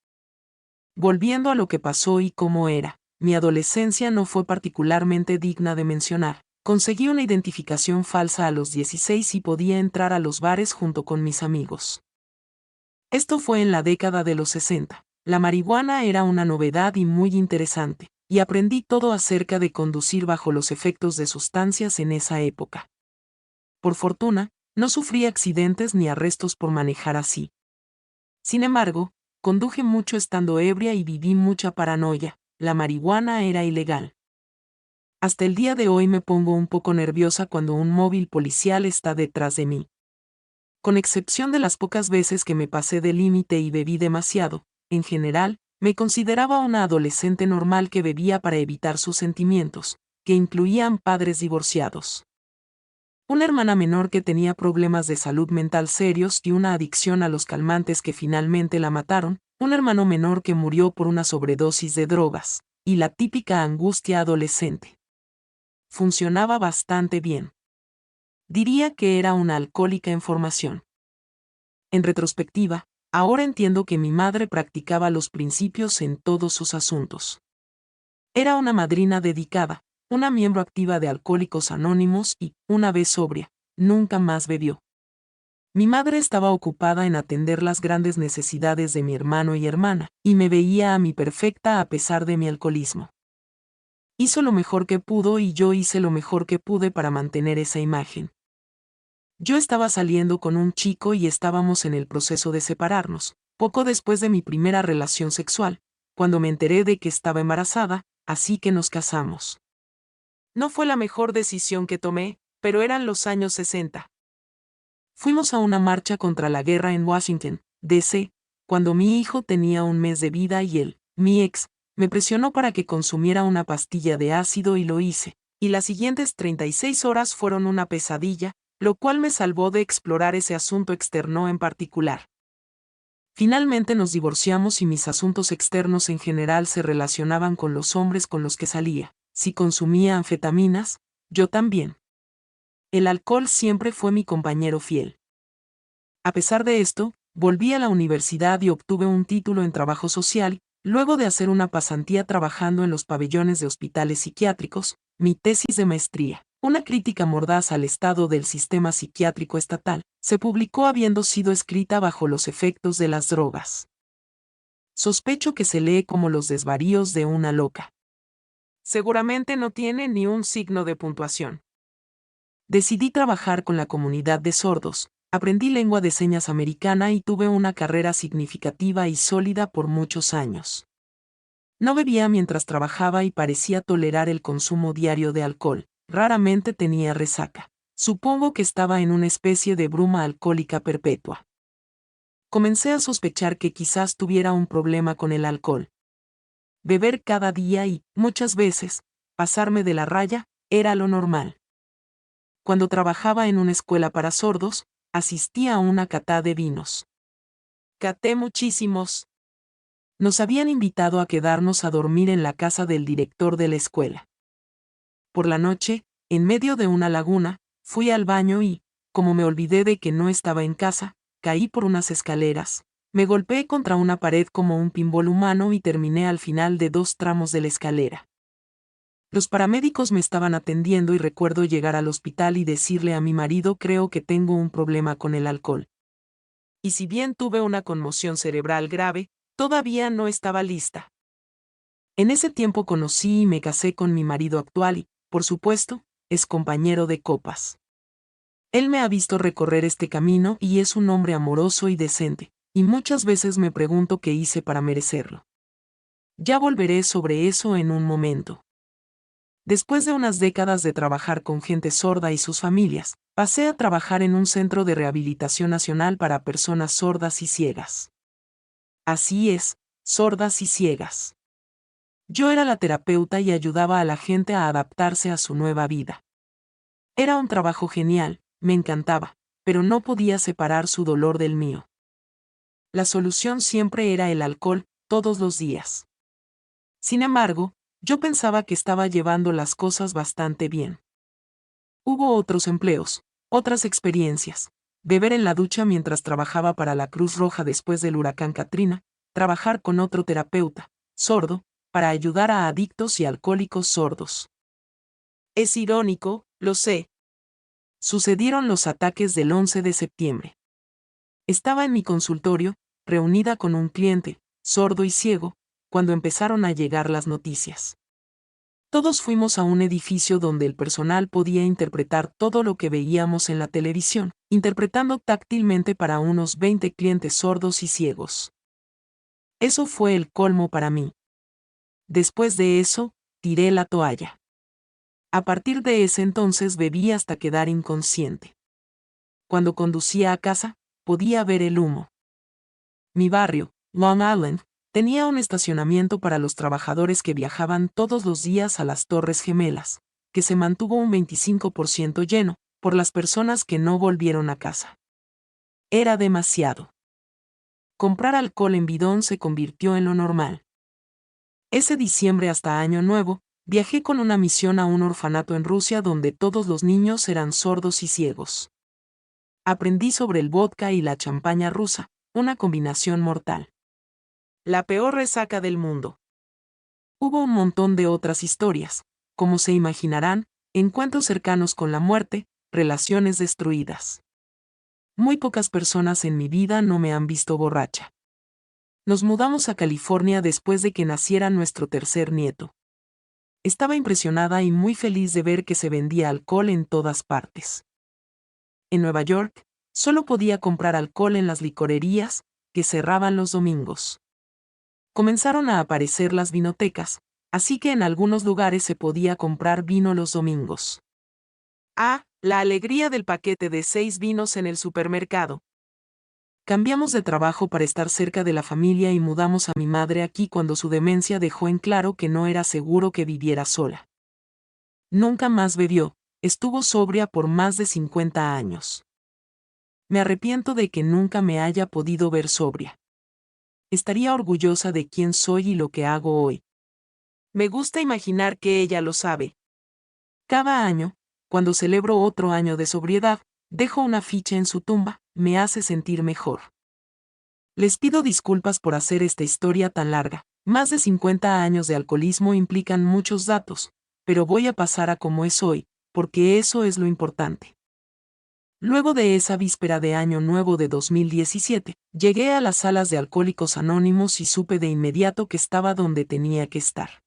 Volviendo a lo que pasó y cómo era, mi adolescencia no fue particularmente digna de mencionar. Conseguí una identificación falsa a los 16 y podía entrar a los bares junto con mis amigos. Esto fue en la década de los 60. La marihuana era una novedad y muy interesante, y aprendí todo acerca de conducir bajo los efectos de sustancias en esa época. Por fortuna, no sufrí accidentes ni arrestos por manejar así. Sin embargo, conduje mucho estando ebria y viví mucha paranoia. La marihuana era ilegal. Hasta el día de hoy me pongo un poco nerviosa cuando un móvil policial está detrás de mí. Con excepción de las pocas veces que me pasé del límite y bebí demasiado, en general, me consideraba una adolescente normal que bebía para evitar sus sentimientos, que incluían padres divorciados, una hermana menor que tenía problemas de salud mental serios y una adicción a los calmantes que finalmente la mataron, un hermano menor que murió por una sobredosis de drogas, y la típica angustia adolescente. Funcionaba bastante bien. Diría que era una alcohólica en formación. En retrospectiva, ahora entiendo que mi madre practicaba los principios en todos sus asuntos. Era una madrina dedicada, una miembro activa de Alcohólicos Anónimos y, una vez sobria, nunca más bebió. Mi madre estaba ocupada en atender las grandes necesidades de mi hermano y hermana, y me veía a mí perfecta a pesar de mi alcoholismo. Hizo lo mejor que pudo y yo hice lo mejor que pude para mantener esa imagen. Yo estaba saliendo con un chico y estábamos en el proceso de separarnos, poco después de mi primera relación sexual, cuando me enteré de que estaba embarazada, así que nos casamos. No fue la mejor decisión que tomé, pero eran los años 60. Fuimos a una marcha contra la guerra en Washington, D.C., cuando mi hijo tenía un mes de vida y él, mi ex, me presionó para que consumiera una pastilla de ácido y lo hice, y las siguientes 36 horas fueron una pesadilla, lo cual me salvó de explorar ese asunto externo en particular. Finalmente nos divorciamos y mis asuntos externos en general se relacionaban con los hombres con los que salía. Si consumía anfetaminas, yo también. El alcohol siempre fue mi compañero fiel. A pesar de esto, volví a la universidad y obtuve un título en trabajo social, luego de hacer una pasantía trabajando en los pabellones de hospitales psiquiátricos, mi tesis de maestría, una crítica mordaz al estado del sistema psiquiátrico estatal, se publicó habiendo sido escrita bajo los efectos de las drogas. Sospecho que se lee como los desvaríos de una loca. Seguramente no tiene ni un signo de puntuación. Decidí trabajar con la comunidad de sordos, aprendí lengua de señas americana y tuve una carrera significativa y sólida por muchos años. No bebía mientras trabajaba y parecía tolerar el consumo diario de alcohol, raramente tenía resaca. Supongo que estaba en una especie de bruma alcohólica perpetua. Comencé a sospechar que quizás tuviera un problema con el alcohol. Beber cada día y, muchas veces, pasarme de la raya, era lo normal. Cuando trabajaba en una escuela para sordos, asistía a una cata de vinos. Caté muchísimos. Nos habían invitado a quedarnos a dormir en la casa del director de la escuela. Por la noche, en medio de una laguna, fui al baño y, como me olvidé de que no estaba en casa, caí por unas escaleras. Me golpeé contra una pared como un pinball humano y terminé al final de 2 tramos de la escalera. Los paramédicos me estaban atendiendo y recuerdo llegar al hospital y decirle a mi marido: creo que tengo un problema con el alcohol. Y si bien tuve una conmoción cerebral grave, todavía no estaba lista. En ese tiempo conocí y me casé con mi marido actual y, por supuesto, es compañero de copas. Él me ha visto recorrer este camino y es un hombre amoroso y decente, y muchas veces me pregunto qué hice para merecerlo. Ya volveré sobre eso en un momento. Después de unas décadas de trabajar con gente sorda y sus familias, pasé a trabajar en un centro de rehabilitación nacional para personas sordas y ciegas. Así es, sordas y ciegas. Yo era la terapeuta y ayudaba a la gente a adaptarse a su nueva vida. Era un trabajo genial, me encantaba, pero no podía separar su dolor del mío. La solución siempre era el alcohol, todos los días. Sin embargo, yo pensaba que estaba llevando las cosas bastante bien. Hubo otros empleos, otras experiencias, beber en la ducha mientras trabajaba para la Cruz Roja después del huracán Katrina, trabajar con otro terapeuta, sordo, para ayudar a adictos y alcohólicos sordos. Es irónico, lo sé. Sucedieron los ataques del 11 de septiembre. Estaba en mi consultorio, reunida con un cliente, sordo y ciego, cuando empezaron a llegar las noticias. Todos fuimos a un edificio donde el personal podía interpretar todo lo que veíamos en la televisión, interpretando táctilmente para unos 20 clientes sordos y ciegos. Eso fue el colmo para mí. Después de eso, tiré la toalla. A partir de ese entonces bebí hasta quedar inconsciente. Cuando conducía a casa, podía ver el humo. Mi barrio, Long Island, tenía un estacionamiento para los trabajadores que viajaban todos los días a las Torres Gemelas, que se mantuvo un 25% lleno, por las personas que no volvieron a casa. Era demasiado. Comprar alcohol en bidón se convirtió en lo normal. Ese diciembre hasta Año Nuevo, viajé con una misión a un orfanato en Rusia donde todos los niños eran sordos y ciegos. Aprendí sobre el vodka y la champaña rusa, una combinación mortal. La peor resaca del mundo. Hubo un montón de otras historias, como se imaginarán, encuentros cercanos con la muerte, relaciones destruidas. Muy pocas personas en mi vida no me han visto borracha. Nos mudamos a California después de que naciera nuestro tercer nieto. Estaba impresionada y muy feliz de ver que se vendía alcohol en todas partes. En Nueva York, solo podía comprar alcohol en las licorerías, que cerraban los domingos. Comenzaron a aparecer las vinotecas, así que en algunos lugares se podía comprar vino los domingos. Ah, la alegría del paquete de 6 vinos en el supermercado. Cambiamos de trabajo para estar cerca de la familia y mudamos a mi madre aquí cuando su demencia dejó en claro que no era seguro que viviera sola. Nunca más bebió, estuvo sobria por más de 50 años. Me arrepiento de que nunca me haya podido ver sobria. Estaría orgullosa de quién soy y lo que hago hoy. Me gusta imaginar que ella lo sabe. Cada año, cuando celebro otro año de sobriedad, dejo una ficha en su tumba, me hace sentir mejor. Les pido disculpas por hacer esta historia tan larga. Más de 50 años de alcoholismo implican muchos datos, pero voy a pasar a cómo es hoy, porque eso es lo importante. Luego de esa víspera de Año Nuevo de 2017, llegué a las salas de Alcohólicos Anónimos y supe de inmediato que estaba donde tenía que estar.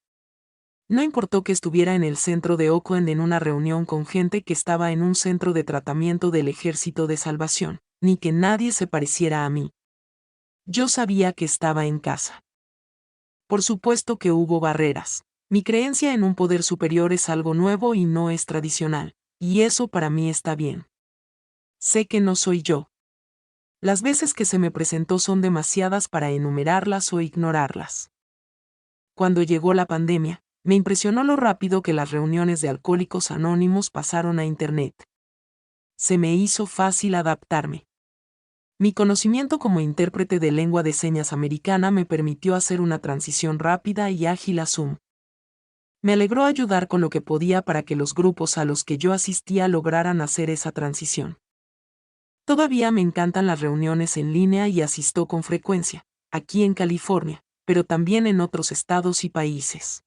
No importó que estuviera en el centro de Oakland en una reunión con gente que estaba en un centro de tratamiento del Ejército de Salvación, ni que nadie se pareciera a mí. Yo sabía que estaba en casa. Por supuesto que hubo barreras. Mi creencia en un poder superior es algo nuevo y no es tradicional, y eso para mí está bien. Sé que no soy yo. Las veces que se me presentó son demasiadas para enumerarlas o ignorarlas. Cuando llegó la pandemia, me impresionó lo rápido que las reuniones de Alcohólicos Anónimos pasaron a Internet. Se me hizo fácil adaptarme. Mi conocimiento como intérprete de lengua de señas americana me permitió hacer una transición rápida y ágil a Zoom. Me alegró ayudar con lo que podía para que los grupos a los que yo asistía lograran hacer esa transición. Todavía me encantan las reuniones en línea y asisto con frecuencia, aquí en California, pero también en otros estados y países.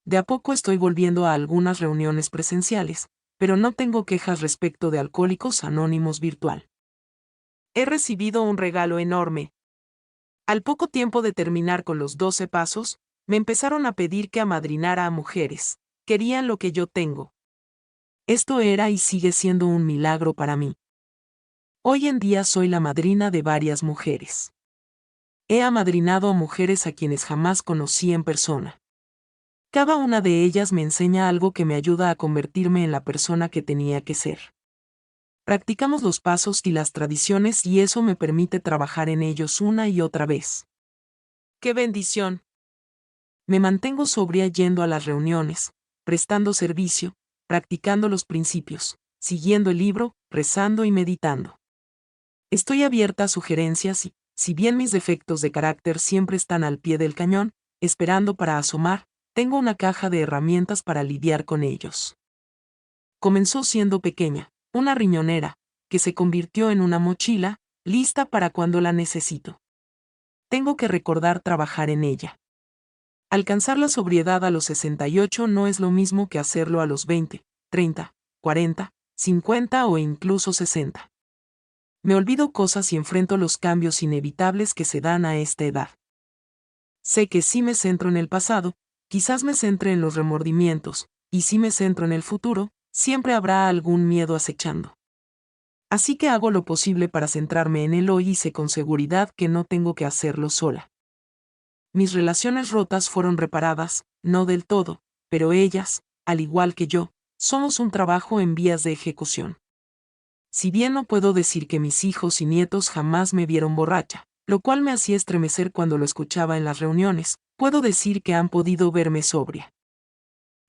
De a poco estoy volviendo a algunas reuniones presenciales, pero no tengo quejas respecto de Alcohólicos Anónimos virtual. He recibido un regalo enorme. Al poco tiempo de terminar con los 12 pasos, me empezaron a pedir que amadrinara a mujeres. Querían lo que yo tengo. Esto era y sigue siendo un milagro para mí. Hoy en día soy la madrina de varias mujeres. He amadrinado a mujeres a quienes jamás conocí en persona. Cada una de ellas me enseña algo que me ayuda a convertirme en la persona que tenía que ser. Practicamos los pasos y las tradiciones y eso me permite trabajar en ellos una y otra vez. ¡Qué bendición! Me mantengo sobria yendo a las reuniones, prestando servicio, practicando los principios, siguiendo el libro, rezando y meditando. Estoy abierta a sugerencias y, si bien mis defectos de carácter siempre están al pie del cañón, esperando para asomar, tengo una caja de herramientas para lidiar con ellos. Comenzó siendo pequeña, una riñonera, que se convirtió en una mochila, lista para cuando la necesito. Tengo que recordar trabajar en ella. Alcanzar la sobriedad a los 68 no es lo mismo que hacerlo a los 20, 30, 40, 50 o incluso 60. Me olvido cosas y enfrento los cambios inevitables que se dan a esta edad. Sé que si me centro en el pasado, quizás me centre en los remordimientos, y si me centro en el futuro, siempre habrá algún miedo acechando. Así que hago lo posible para centrarme en el hoy y sé con seguridad que no tengo que hacerlo sola. Mis relaciones rotas fueron reparadas, no del todo, pero ellas, al igual que yo, somos un trabajo en vías de ejecución. Si bien no puedo decir que mis hijos y nietos jamás me vieron borracha, lo cual me hacía estremecer cuando lo escuchaba en las reuniones, puedo decir que han podido verme sobria.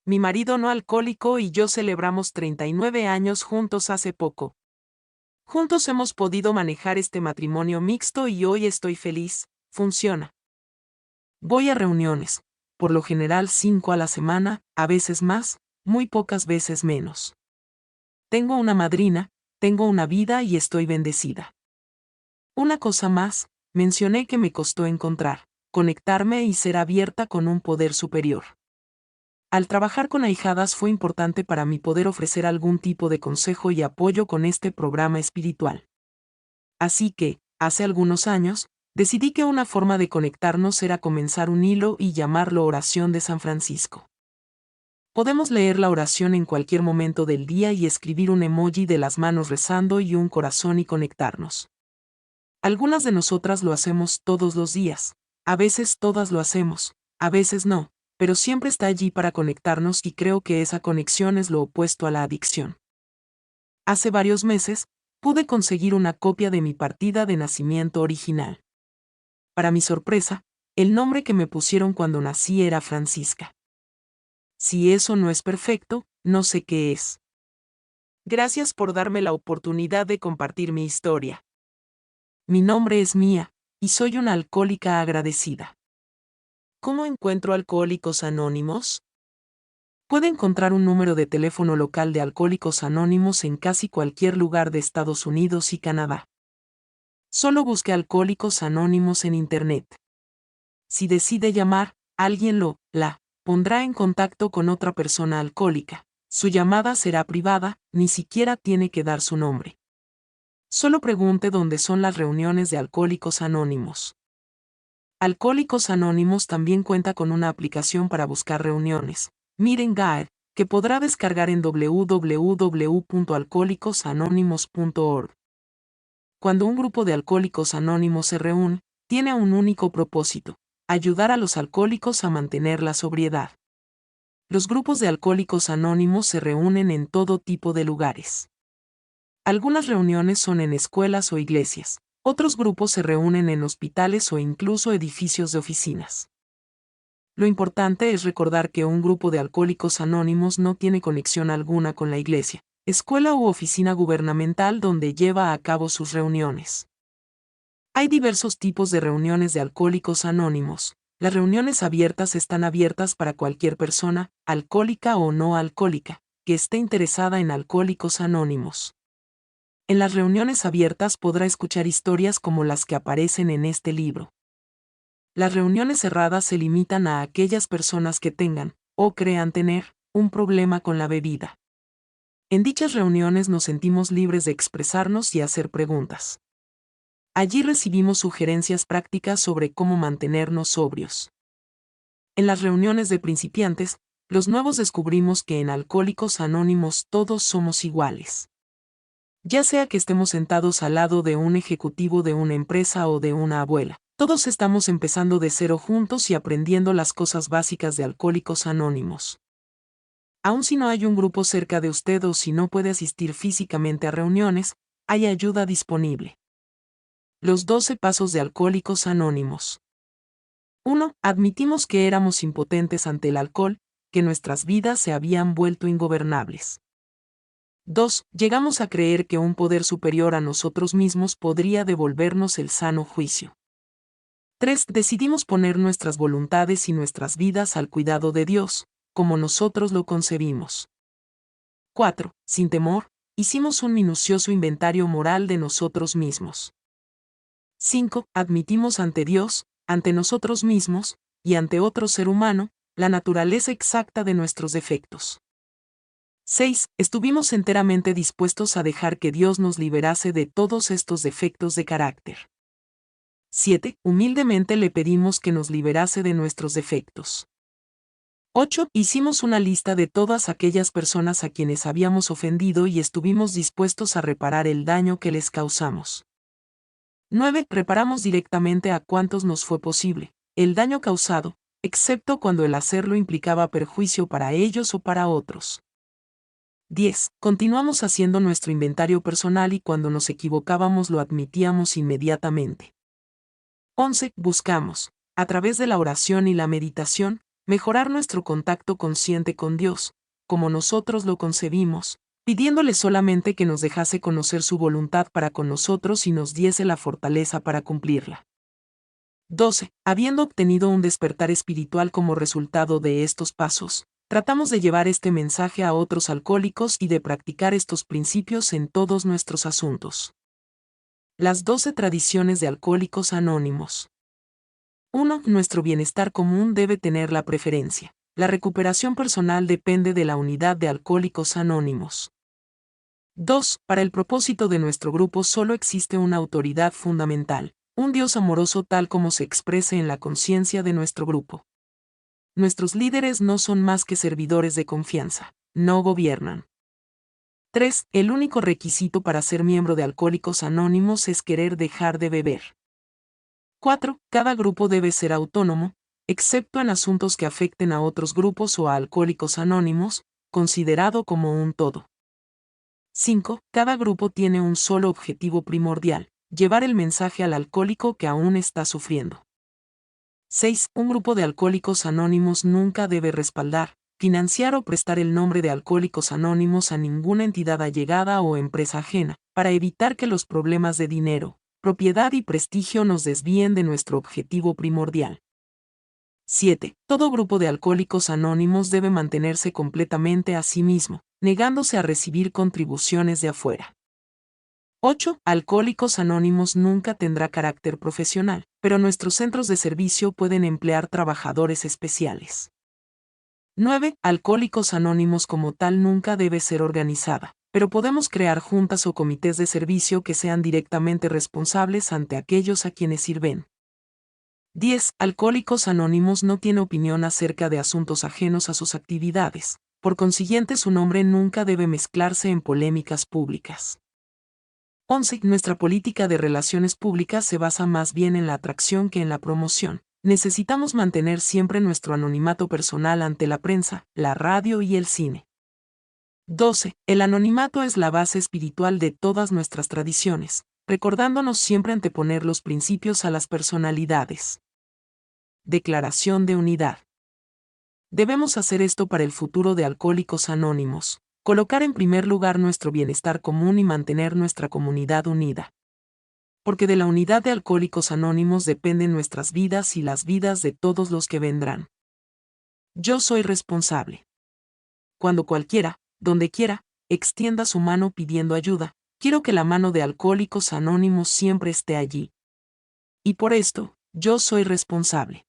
Mi marido no alcohólico y yo celebramos 39 años juntos hace poco. Juntos hemos podido manejar este matrimonio mixto y hoy estoy feliz, funciona. Voy a reuniones, por lo general 5 a la semana, a veces más, muy pocas veces menos. Tengo una madrina, tengo una vida y estoy bendecida. Una cosa más, mencioné que me costó encontrar, conectarme y ser abierta con un poder superior. Al trabajar con ahijadas fue importante para mí poder ofrecer algún tipo de consejo y apoyo con este programa espiritual. Así que, hace algunos años, decidí que una forma de conectarnos era comenzar un hilo y llamarlo Oración de San Francisco. Podemos leer la oración en cualquier momento del día y escribir un emoji de las manos rezando y un corazón y conectarnos. Algunas de nosotras lo hacemos todos los días, a veces todas lo hacemos, a veces no, pero siempre está allí para conectarnos y creo que esa conexión es lo opuesto a la adicción. Hace varios meses, pude conseguir una copia de mi partida de nacimiento original. Para mi sorpresa, el nombre que me pusieron cuando nací era Francisca. Si eso no es perfecto, no sé qué es. Gracias por darme la oportunidad de compartir mi historia. Mi nombre es Mía, y soy una alcohólica agradecida. ¿Cómo encuentro Alcohólicos Anónimos? Puede encontrar un número de teléfono local de Alcohólicos Anónimos en casi cualquier lugar de Estados Unidos y Canadá. Solo busque Alcohólicos Anónimos en Internet. Si decide llamar, alguien la pondrá en contacto con otra persona alcohólica. Su llamada será privada, ni siquiera tiene que dar su nombre. Solo pregunte dónde son las reuniones de Alcohólicos Anónimos. Alcohólicos Anónimos también cuenta con una aplicación para buscar reuniones, Meet and Guide, que podrá descargar en www.alcoholicosanonimos.org. Cuando un grupo de alcohólicos anónimos se reúne, tiene un único propósito: ayudar a los alcohólicos a mantener la sobriedad. Los grupos de alcohólicos anónimos se reúnen en todo tipo de lugares. Algunas reuniones son en escuelas o iglesias, otros grupos se reúnen en hospitales o incluso edificios de oficinas. Lo importante es recordar que un grupo de alcohólicos anónimos no tiene conexión alguna con la iglesia, escuela u oficina gubernamental donde lleva a cabo sus reuniones. Hay diversos tipos de reuniones de alcohólicos anónimos. Las reuniones abiertas están abiertas para cualquier persona, alcohólica o no alcohólica, que esté interesada en Alcohólicos Anónimos. En las reuniones abiertas podrá escuchar historias como las que aparecen en este libro. Las reuniones cerradas se limitan a aquellas personas que tengan, o crean tener, un problema con la bebida. En dichas reuniones nos sentimos libres de expresarnos y hacer preguntas. Allí recibimos sugerencias prácticas sobre cómo mantenernos sobrios. En las reuniones de principiantes, los nuevos descubrimos que en Alcohólicos Anónimos todos somos iguales. Ya sea que estemos sentados al lado de un ejecutivo de una empresa o de una abuela, todos estamos empezando de cero juntos y aprendiendo las cosas básicas de Alcohólicos Anónimos. Aun si no hay un grupo cerca de usted o si no puede asistir físicamente a reuniones, hay ayuda disponible. Los 12 pasos de Alcohólicos Anónimos. 1. Admitimos que éramos impotentes ante el alcohol, que nuestras vidas se habían vuelto ingobernables. 2. Llegamos a creer que un poder superior a nosotros mismos podría devolvernos el sano juicio. 3. Decidimos poner nuestras voluntades y nuestras vidas al cuidado de Dios, como nosotros lo concebimos. 4. Sin temor, Hicimos un minucioso inventario moral de nosotros mismos. 5. Admitimos ante Dios, ante nosotros mismos, y ante otro ser humano, la naturaleza exacta de nuestros defectos. 6. Estuvimos enteramente dispuestos a dejar que Dios nos liberase de todos estos defectos de carácter. 7. Humildemente le pedimos que nos liberase de nuestros defectos. 8. Hicimos una lista de todas aquellas personas a quienes habíamos ofendido y estuvimos dispuestos a reparar el daño que les causamos. 9. Reparamos directamente a cuantos nos fue posible el daño causado, excepto cuando el hacerlo implicaba perjuicio para ellos o para otros. 10. Continuamos haciendo nuestro inventario personal y cuando nos equivocábamos lo admitíamos inmediatamente. 11. Buscamos, a través de la oración y la meditación, mejorar nuestro contacto consciente con Dios, como nosotros lo concebimos, pidiéndole solamente que nos dejase conocer su voluntad para con nosotros y nos diese la fortaleza para cumplirla. 12. Habiendo obtenido un despertar espiritual como resultado de estos pasos, tratamos de llevar este mensaje a otros alcohólicos y de practicar estos principios en todos nuestros asuntos. Las 12 tradiciones de Alcohólicos Anónimos. 1. Nuestro bienestar común debe tener la preferencia. La recuperación personal depende de la unidad de Alcohólicos Anónimos. 2. Para el propósito de nuestro grupo solo existe una autoridad fundamental, un Dios amoroso tal como se exprese en la conciencia de nuestro grupo. Nuestros líderes no son más que servidores de confianza, no gobiernan. 3. El único requisito para ser miembro de Alcohólicos Anónimos es querer dejar de beber. 4. Cada grupo debe ser autónomo, excepto en asuntos que afecten a otros grupos o a Alcohólicos Anónimos, considerado como un todo. 5. Cada grupo tiene un solo objetivo primordial, llevar el mensaje al alcohólico que aún está sufriendo. 6. Un grupo de Alcohólicos Anónimos nunca debe respaldar, financiar o prestar el nombre de Alcohólicos Anónimos a ninguna entidad allegada o empresa ajena, para evitar que los problemas de dinero, propiedad y prestigio nos desvíen de nuestro objetivo primordial. 7. Todo grupo de Alcohólicos Anónimos debe mantenerse completamente a sí mismo, negándose a recibir contribuciones de afuera. 8. Alcohólicos Anónimos nunca tendrá carácter profesional, pero nuestros centros de servicio pueden emplear trabajadores especiales. 9. Alcohólicos Anónimos como tal nunca debe ser organizada, pero podemos crear juntas o comités de servicio que sean directamente responsables ante aquellos a quienes sirven. 10. Alcohólicos Anónimos no tiene opinión acerca de asuntos ajenos a sus actividades, por consiguiente su nombre nunca debe mezclarse en polémicas públicas. 11. Nuestra política de relaciones públicas se basa más bien en la atracción que en la promoción. Necesitamos mantener siempre nuestro anonimato personal ante la prensa, la radio y el cine. 12. El anonimato es la base espiritual de todas nuestras tradiciones, recordándonos siempre anteponer los principios a las personalidades. Declaración de unidad. Debemos hacer esto para el futuro de Alcohólicos Anónimos, colocar en primer lugar nuestro bienestar común y mantener nuestra comunidad unida. Porque de la unidad de Alcohólicos Anónimos dependen nuestras vidas y las vidas de todos los que vendrán. Yo soy responsable. Cuando cualquiera, donde quiera, extienda su mano pidiendo ayuda, quiero que la mano de Alcohólicos Anónimos siempre esté allí. Y por esto, yo soy responsable.